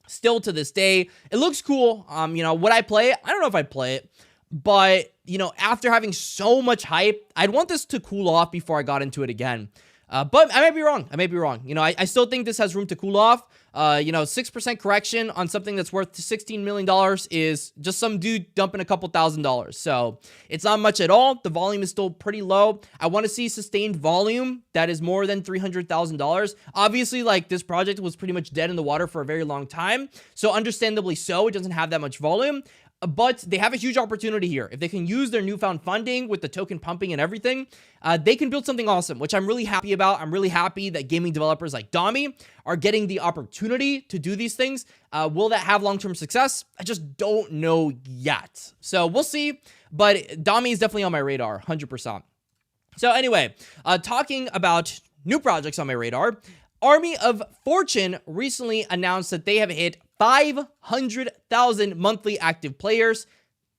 Still to this day, it looks cool. You know, would I play it? I don't know if I'd play it. But, you know, after having so much hype, I'd want this to cool off before I got into it again. But I might be wrong. I may be wrong. You know, I still think this has room to cool off. You know, 6% correction on something that's worth $16 million is just some dude dumping a couple $1,000s. So it's not much at all. The volume is still pretty low. I want to see sustained volume that is more than $300,000. Obviously, like, this project was pretty much dead in the water for a very long time. So understandably so, it doesn't have that much volume. But they have a huge opportunity here. If they can use their newfound funding with the token pumping and everything, they can build something awesome, which I'm really happy about. I'm really happy that gaming developers like Dami are getting the opportunity to do these things. Will that have long-term success? I just don't know yet. So we'll see. But Dami is definitely on my radar, 100%. So anyway, talking about new projects on my radar, Army of Fortune recently announced that they have hit 500,000 monthly active players.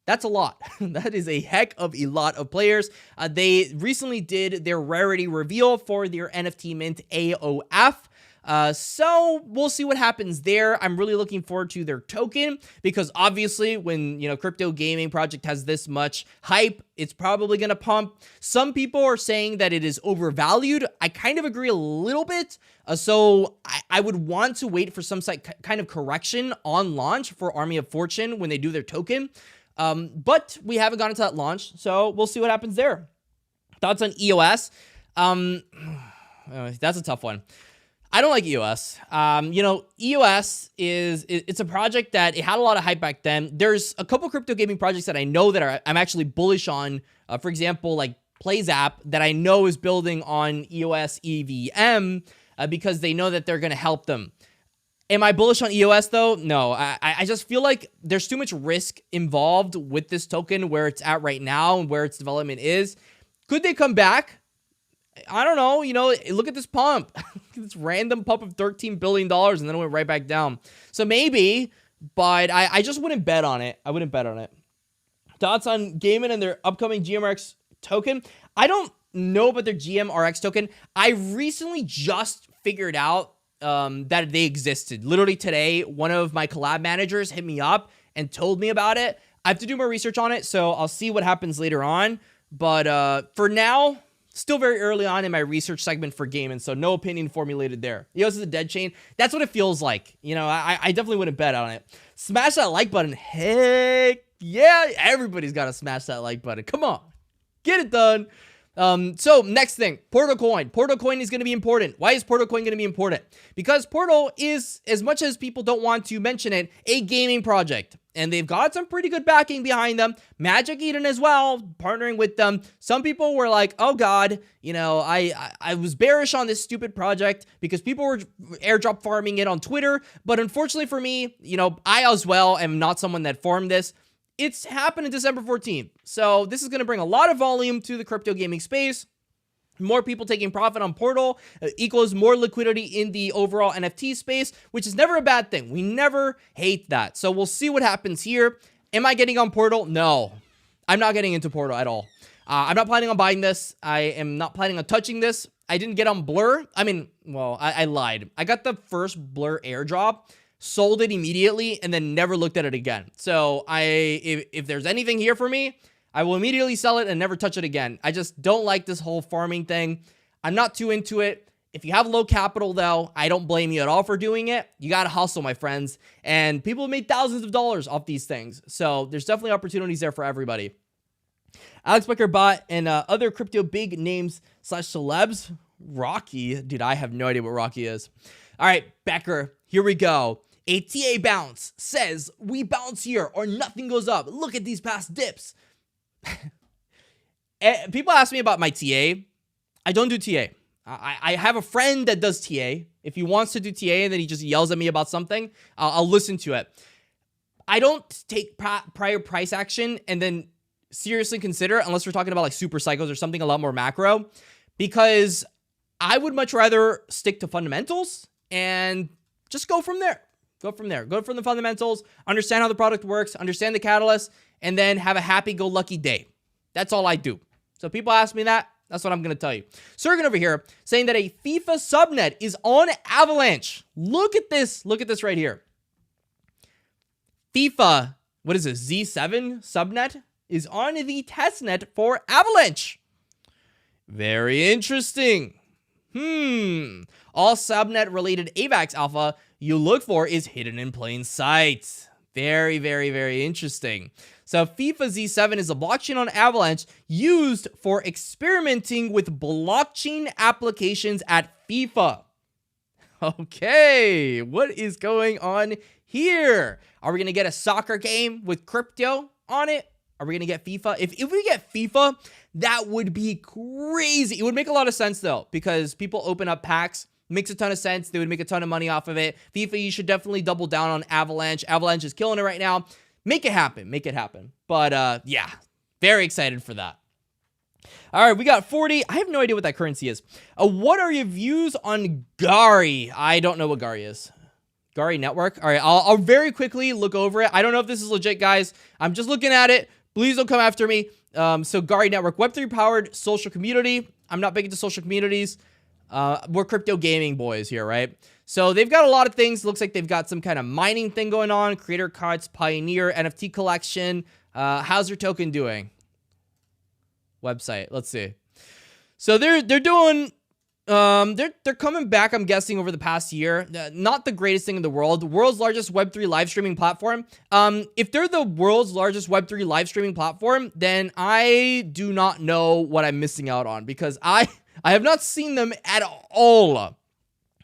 That's a lot. That is a heck of a lot of players. They recently did their rarity reveal for their NFT mint AOF. So we'll see what happens there. I'm really looking forward to their token because obviously when, crypto gaming project has this much hype, it's probably going to pump. Some people are saying that it is overvalued. I kind of agree a little bit. So I would want to wait for some kind of correction on launch for Army of Fortune when they do their token. But we haven't gotten to that launch, so we'll see what happens there. Thoughts on EOS? That's a tough one. I don't like EOS. EOS it's a project that it had a lot of hype back then. There's a couple crypto gaming projects that I know that I'm actually bullish on. For example, like PlayZap that I know is building on EOS EVM because they know that they're going to help them. Am I bullish on EOS though? No, I just feel like there's too much risk involved with this token where it's at right now and where its development is. Could they come back? I don't know. Look at this pump. This random pump of $13 billion and then it went right back down. So maybe, but I just wouldn't bet on it. I wouldn't bet on it. Thoughts on Gaiman and their upcoming GMRX token? I don't know about their GMRX token. I recently just figured out that they existed. Literally today, one of my collab managers hit me up and told me about it. I have to do more research on it, so I'll see what happens later on. But for now, still very early on in my research segment for gaming, so no opinion formulated there. EOS is a dead chain. That's what it feels like. I definitely wouldn't bet on it. Smash that like button. Heck yeah. Everybody's got to smash that like button. Come on. Get it done. So next thing, Portal Coin. Portal Coin is going to be important. Why is Portal Coin going to be important? Because Portal is, as much as people don't want to mention it, a gaming project. And they've got some pretty good backing behind them. Magic Eden as well, partnering with them. Some people were like, oh God, I was bearish on this stupid project because people were airdrop farming it on Twitter. But unfortunately for me, I as well am not someone that farmed this. It's happened on December 14th. So this is going to bring a lot of volume to the crypto gaming space. More people taking profit on Portal equals more liquidity in the overall NFT space, which is never a bad thing. We never hate that. So we'll see what happens here. Am I getting on Portal? No, I'm not getting into Portal at all. I'm not planning on buying this. I am not planning on touching this. I didn't get on Blur. I lied. I got the first Blur airdrop, sold it immediately, and then never looked at it again. So if there's anything here for me, I will immediately sell it and never touch it again. I just don't like this whole farming thing. I'm not too into it. If you have low capital, though, I don't blame you at all for doing it. You got to hustle, my friends. And people have made thousands of dollars off these things. So there's definitely opportunities there for everybody. Alex Becker bot and other crypto big names / celebs. Rocky. Dude, I have no idea what Rocky is. All right, Becker, here we go. A TA bounce says, we bounce here or nothing goes up. Look at these past dips. People ask me about my TA. I don't do TA. I have a friend that does TA. If he wants to do TA and then he just yells at me about something, I'll listen to it. I don't take prior price action and then seriously consider it unless we're talking about like super cycles or something a lot more macro, because I would much rather stick to fundamentals and just go from there. Go from the fundamentals, understand how the product works, understand the catalyst, and then have a happy-go-lucky day. That's all I do. So people ask me that, that's what I'm going to tell you. Sergen over here saying that a FIFA subnet is on Avalanche. Look at this. Look at this right here. FIFA, what is this, Z7 subnet is on the testnet for Avalanche. Very interesting. All subnet-related AVAX alpha you look for is hidden in plain sight. Very, very, very interesting. So FIFA Z7 is a blockchain on Avalanche used for experimenting with blockchain applications at FIFA. Okay, what is going on here? Are we going to get a soccer game with crypto on it? Are we going to get FIFA? If we get FIFA, that would be crazy. It would make a lot of sense, though, because people open up packs. Makes a ton of sense. They would make a ton of money off of it. FIFA, you should definitely double down on Avalanche. Avalanche is killing it right now. Make it happen. Make it happen. But, yeah, very excited for that. All right, we got 40. I have no idea what that currency is. What are your views on Gari? I don't know what Gari is. Gar Network. All right, I'll very quickly look over it. I don't know if this is legit, guys. I'm just looking at it. Please don't come after me. So Gar Network, Web3 powered social community. I'm not big into social communities. We're crypto gaming boys here, right? So they've got a lot of things. Looks like they've got some kind of mining thing going on. Creator cards, Pioneer, NFT collection. How's your token doing? Website. Let's see. So they're doing. They're coming back, I'm guessing, over the past year. Not the greatest thing in the world. The world's largest Web3 live streaming platform. If they're the world's largest Web3 live streaming platform, then I do not know what I'm missing out on, because I have not seen them at all.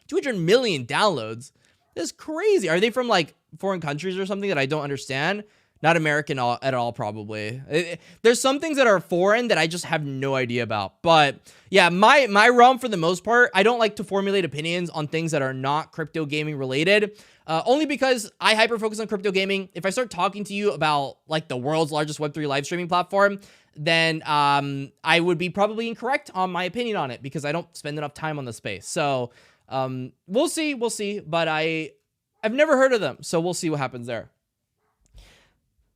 200 million downloads. That's crazy. Are they from like foreign countries or something that I don't understand? Not American at all, probably. There's some things that are foreign that I just have no idea about. But yeah, my realm, for the most part, I don't like to formulate opinions on things that are not crypto gaming related. Only because I hyper focus on crypto gaming. If I start talking to you about like the world's largest Web3 live streaming platform, then I would be probably incorrect on my opinion on it, because I don't spend enough time on the space. So we'll see. But I've never heard of them, so we'll see what happens there.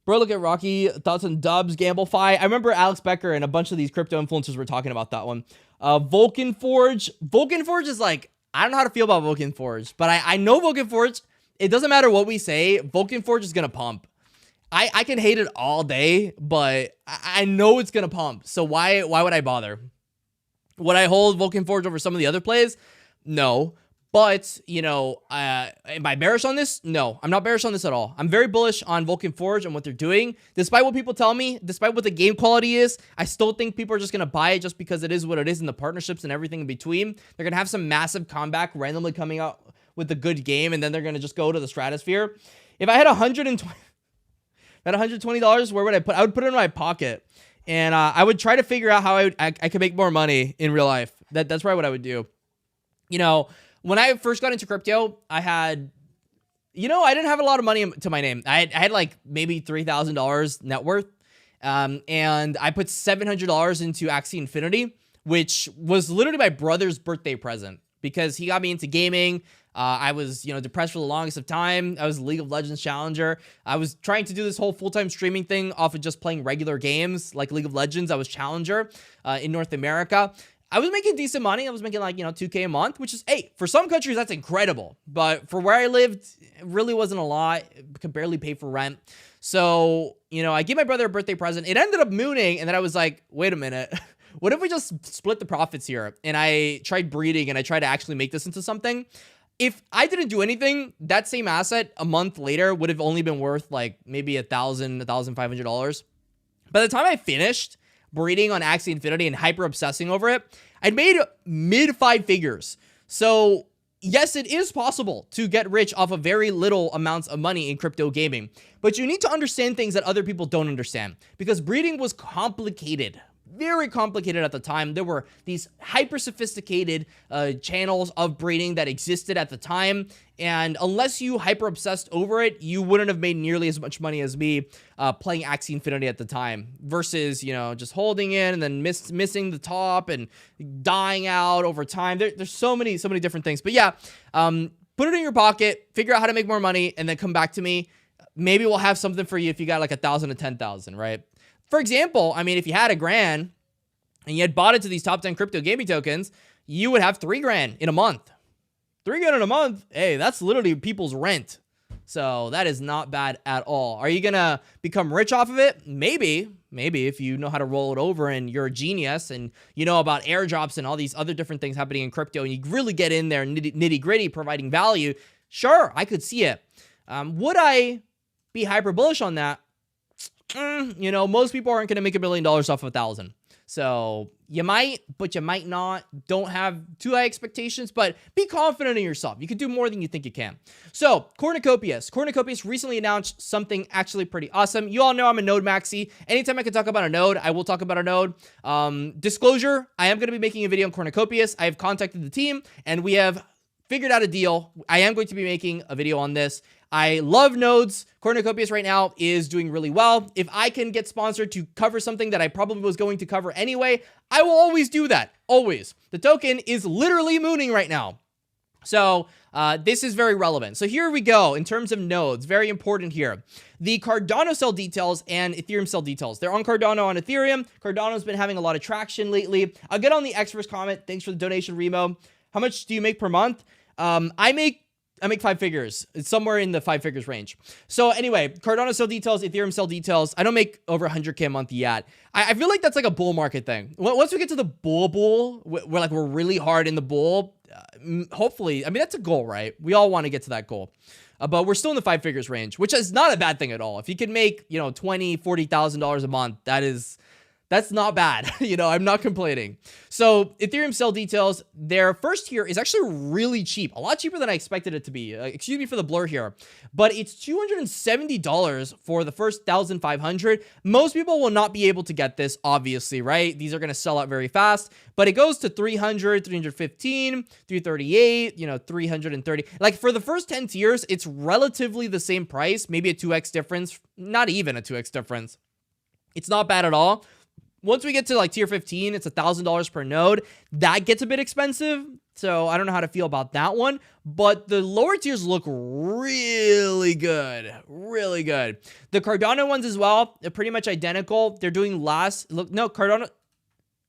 Bro, look at Rocky. Thoughts on Dubs, Gamblefy. I remember Alex Becker and a bunch of these crypto influencers were talking about that one. Vulcan Forge. Vulcan Forge is like, I don't know how to feel about Vulcan Forge, but I know Vulcan Forge. It doesn't matter what we say. Vulcan Forge is going to pump. I can hate it all day, but I know it's going to pump. So why would I bother? Would I hold Vulcan Forge over some of the other plays? No. But, you know, am I bearish on this? No, I'm not bearish on this at all. I'm very bullish on Vulcan Forge and what they're doing. Despite what people tell me, despite what the game quality is, I still think people are just going to buy it just because it is what it is, in the partnerships and everything in between. They're going to have some massive comeback randomly coming out with a good game, and then they're going to just go to the stratosphere. If I had $120, where would I put? I would put it in my pocket, and I would try to figure out how I could make more money in real life. That's probably what I would do. You know, when I first got into crypto, I didn't have a lot of money to my name. I had like maybe $3,000 net worth. And I put $700 into Axie Infinity, which was literally my brother's birthday present, because he got me into gaming. I was, depressed for the longest of time. I was a League of Legends challenger. I was trying to do this whole full-time streaming thing off of just playing regular games like League of Legends. I was challenger in North America. I was making decent money. I was making like, $2K a month, which is, hey, for some countries, that's incredible. But for where I lived, it really wasn't a lot. I could barely pay for rent. So, I gave my brother a birthday present. It ended up mooning, and then I was like, wait a minute. What if we just split the profits here? And I tried breeding, and I tried to actually make this into something. If I didn't do anything, that same asset a month later would have only been worth like maybe $1,000, $1,500. By the time I finished breeding on Axie Infinity and hyper obsessing over it, I'd made mid 5 figures. So yes, it is possible to get rich off of very little amounts of money in crypto gaming, but you need to understand things that other people don't understand, because breeding was complicated. Very complicated at the time. There were these hyper sophisticated channels of breeding that existed at the time, and unless you hyper obsessed over it, you wouldn't have made nearly as much money as me playing Axie Infinity at the time, versus just holding in and then missing the top and dying out over time. There's so many different things. But yeah, put it in your pocket, figure out how to make more money, and then come back to me. Maybe we'll have something for you if you got like 1,000 to 10,000, right? For example, if you had $1,000 and you had bought into these top 10 crypto gaming tokens, you would have $3,000 in a month. $3,000 in a month? Hey, that's literally people's rent. So that is not bad at all. Are you going to become rich off of it? Maybe if you know how to roll it over and you're a genius and you know about airdrops and all these other different things happening in crypto, and you really get in there nitty gritty, providing value. Sure, I could see it. Would I be hyper bullish on that? Most people aren't going to make $1 million off of 1,000. So you might, but you might not. Don't have too high expectations, but be confident in yourself. You can do more than you think you can. So Cornicopias recently announced something actually pretty awesome. You all know I'm a node maxi. Anytime I can talk about a node, I will talk about a node. Disclosure, I am going to be making a video on Cornicopias. I have contacted the team and we have figured out a deal. I am going to be making a video on this. I love nodes. Cornicopias right now is doing really well. If I can get sponsored to cover something that I probably was going to cover anyway, I will always do that. Always. The token is literally mooning right now. So this is very relevant. So here we go in terms of nodes. Very important here. The Cardano sell details and Ethereum sell details. They're on Cardano on Ethereum. Cardano's been having a lot of traction lately. I'll get on the Xverse comment. Thanks for the donation, Remo. How much do you make per month? I make 5 figures. It's somewhere in the 5 figures range. So anyway, Cardano sell details, Ethereum sell details. I don't make over 100K a month yet. I feel like that's like a bull market thing. Once we get to the bull, we're really hard in the bull. Hopefully, I mean, that's a goal, right? We all want to get to that goal. But we're still in the 5 figures range, which is not a bad thing at all. If you can make, $20,000, $40,000 a month, that's not bad. I'm not complaining. So Ethereum sell details, their first tier is actually really cheap. A lot cheaper than I expected it to be. Excuse me for the blur here. But it's $270 for the first 1,500. Most people will not be able to get this, obviously, right? These are going to sell out very fast. But it goes to 300, 315, 338, 330. Like for the first 10 tiers, it's relatively the same price. Maybe a 2x difference. Not even a 2x difference. It's not bad at all. Once we get to like tier 15, it's $1,000 per node. That gets a bit expensive. So I don't know how to feel about that one. But the lower tiers look really good. Really good. The Cardano ones as well, they're pretty much identical. They're doing Cardano.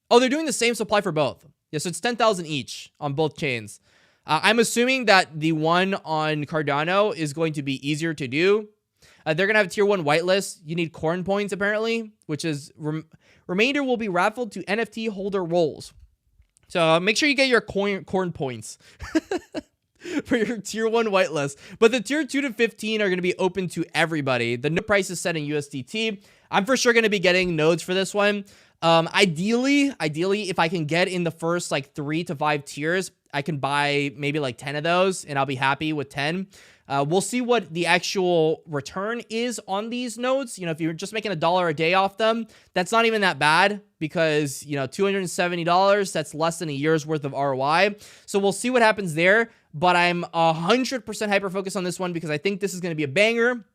Oh, they're doing the same supply for both. Yeah, so it's 10,000 each on both chains. I'm assuming that the one on Cardano is going to be easier to do. They're going to have tier 1 whitelist. You need corn points apparently, which is... Remainder will be raffled to NFT holder rolls. So make sure you get your corn points for your tier 1 whitelist. But the tier 2 to 15 are going to be open to everybody. The node price is set in USDT. I'm for sure going to be getting nodes for this one. Ideally, if I can get in the first like 3 to 5 tiers, I can buy maybe like 10 of those and I'll be happy with 10. We'll see what the actual return is on these nodes. If you're just making $1 a day off them, that's not even that bad because, $270, that's less than a year's worth of ROI. So we'll see what happens there. But I'm 100% hyper-focused on this one because I think this is going to be a banger.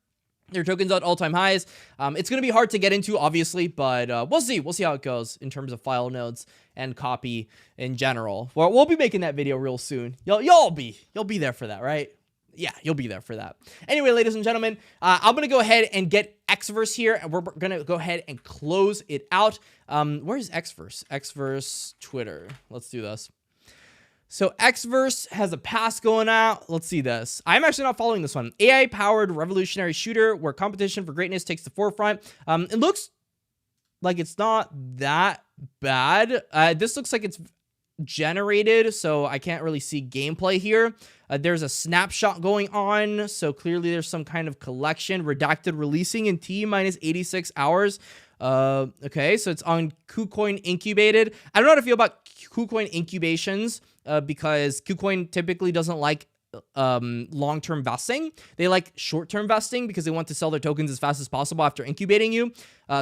Their tokens at all-time highs. It's going to be hard to get into, obviously, but we'll see. We'll see how it goes in terms of file nodes and copy in general. We'll be making that video real soon. You'll be there for that, right? Yeah, you'll be there for that. Anyway, ladies and gentlemen, I'm going to go ahead and get Xverse here, and we're going to go ahead and close it out. Where's Xverse? Xverse Twitter. Let's do this. So Xverse has a pass going out. Let's see this. I'm actually not following this one. AI-powered revolutionary shooter where competition for greatness takes the forefront. It looks like it's not that bad. This looks like it's generated, so I can't really see gameplay here. There's a snapshot going on, so clearly there's some kind of collection. Redacted releasing in T-minus 86 hours. Okay, so it's on KuCoin incubated. I don't know how to feel about KuCoin incubations because KuCoin typically doesn't like long-term vesting. They like short-term vesting because they want to sell their tokens as fast as possible after incubating you.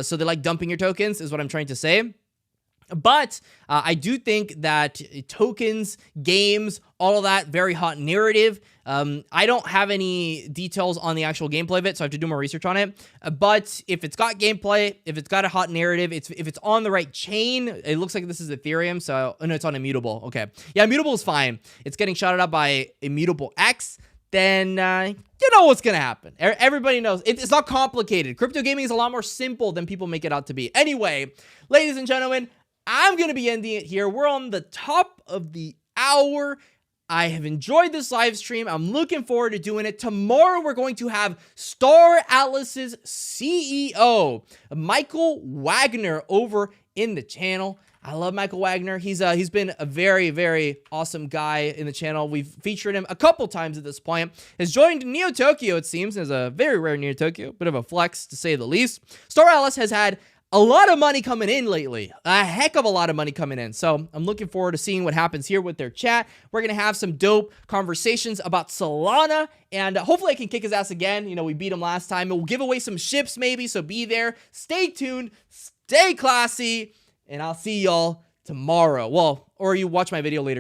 So they like dumping your tokens is what I'm trying to say. But I do think that tokens, games, all of that, very hot narrative. I don't have any details on the actual gameplay of it, so I have to do more research on it. But if it's got gameplay, if it's got a hot narrative, if it's on the right chain, it looks like this is Ethereum, so no, it's on Immutable. Okay. Yeah, Immutable is fine. It's getting shouted out by Immutable X. Then you know what's going to happen. Everybody knows. It's not complicated. Crypto gaming is a lot more simple than people make it out to be. Anyway, ladies and gentlemen, I'm going to be ending it here. We're on the top of the hour. I have enjoyed this live stream. I'm looking forward to doing it. Tomorrow, we're going to have Star Atlas's CEO, Michael Wagner, over in the channel. I love Michael Wagner. He's been a very, very awesome guy in the channel. We've featured him a couple times at this point. Has joined Neo Tokyo, it seems, as a very rare Neo Tokyo. Bit of a flex, to say the least. Star Atlas has had a lot of money coming in lately. A heck of a lot of money coming in. So I'm looking forward to seeing what happens here with their chat. We're going to have some dope conversations about Solana, and hopefully I can kick his ass again. You know, we beat him last time. We'll give away some ships maybe, so be there. Stay tuned. Stay classy, and I'll see y'all tomorrow. Well, or you watch my video later.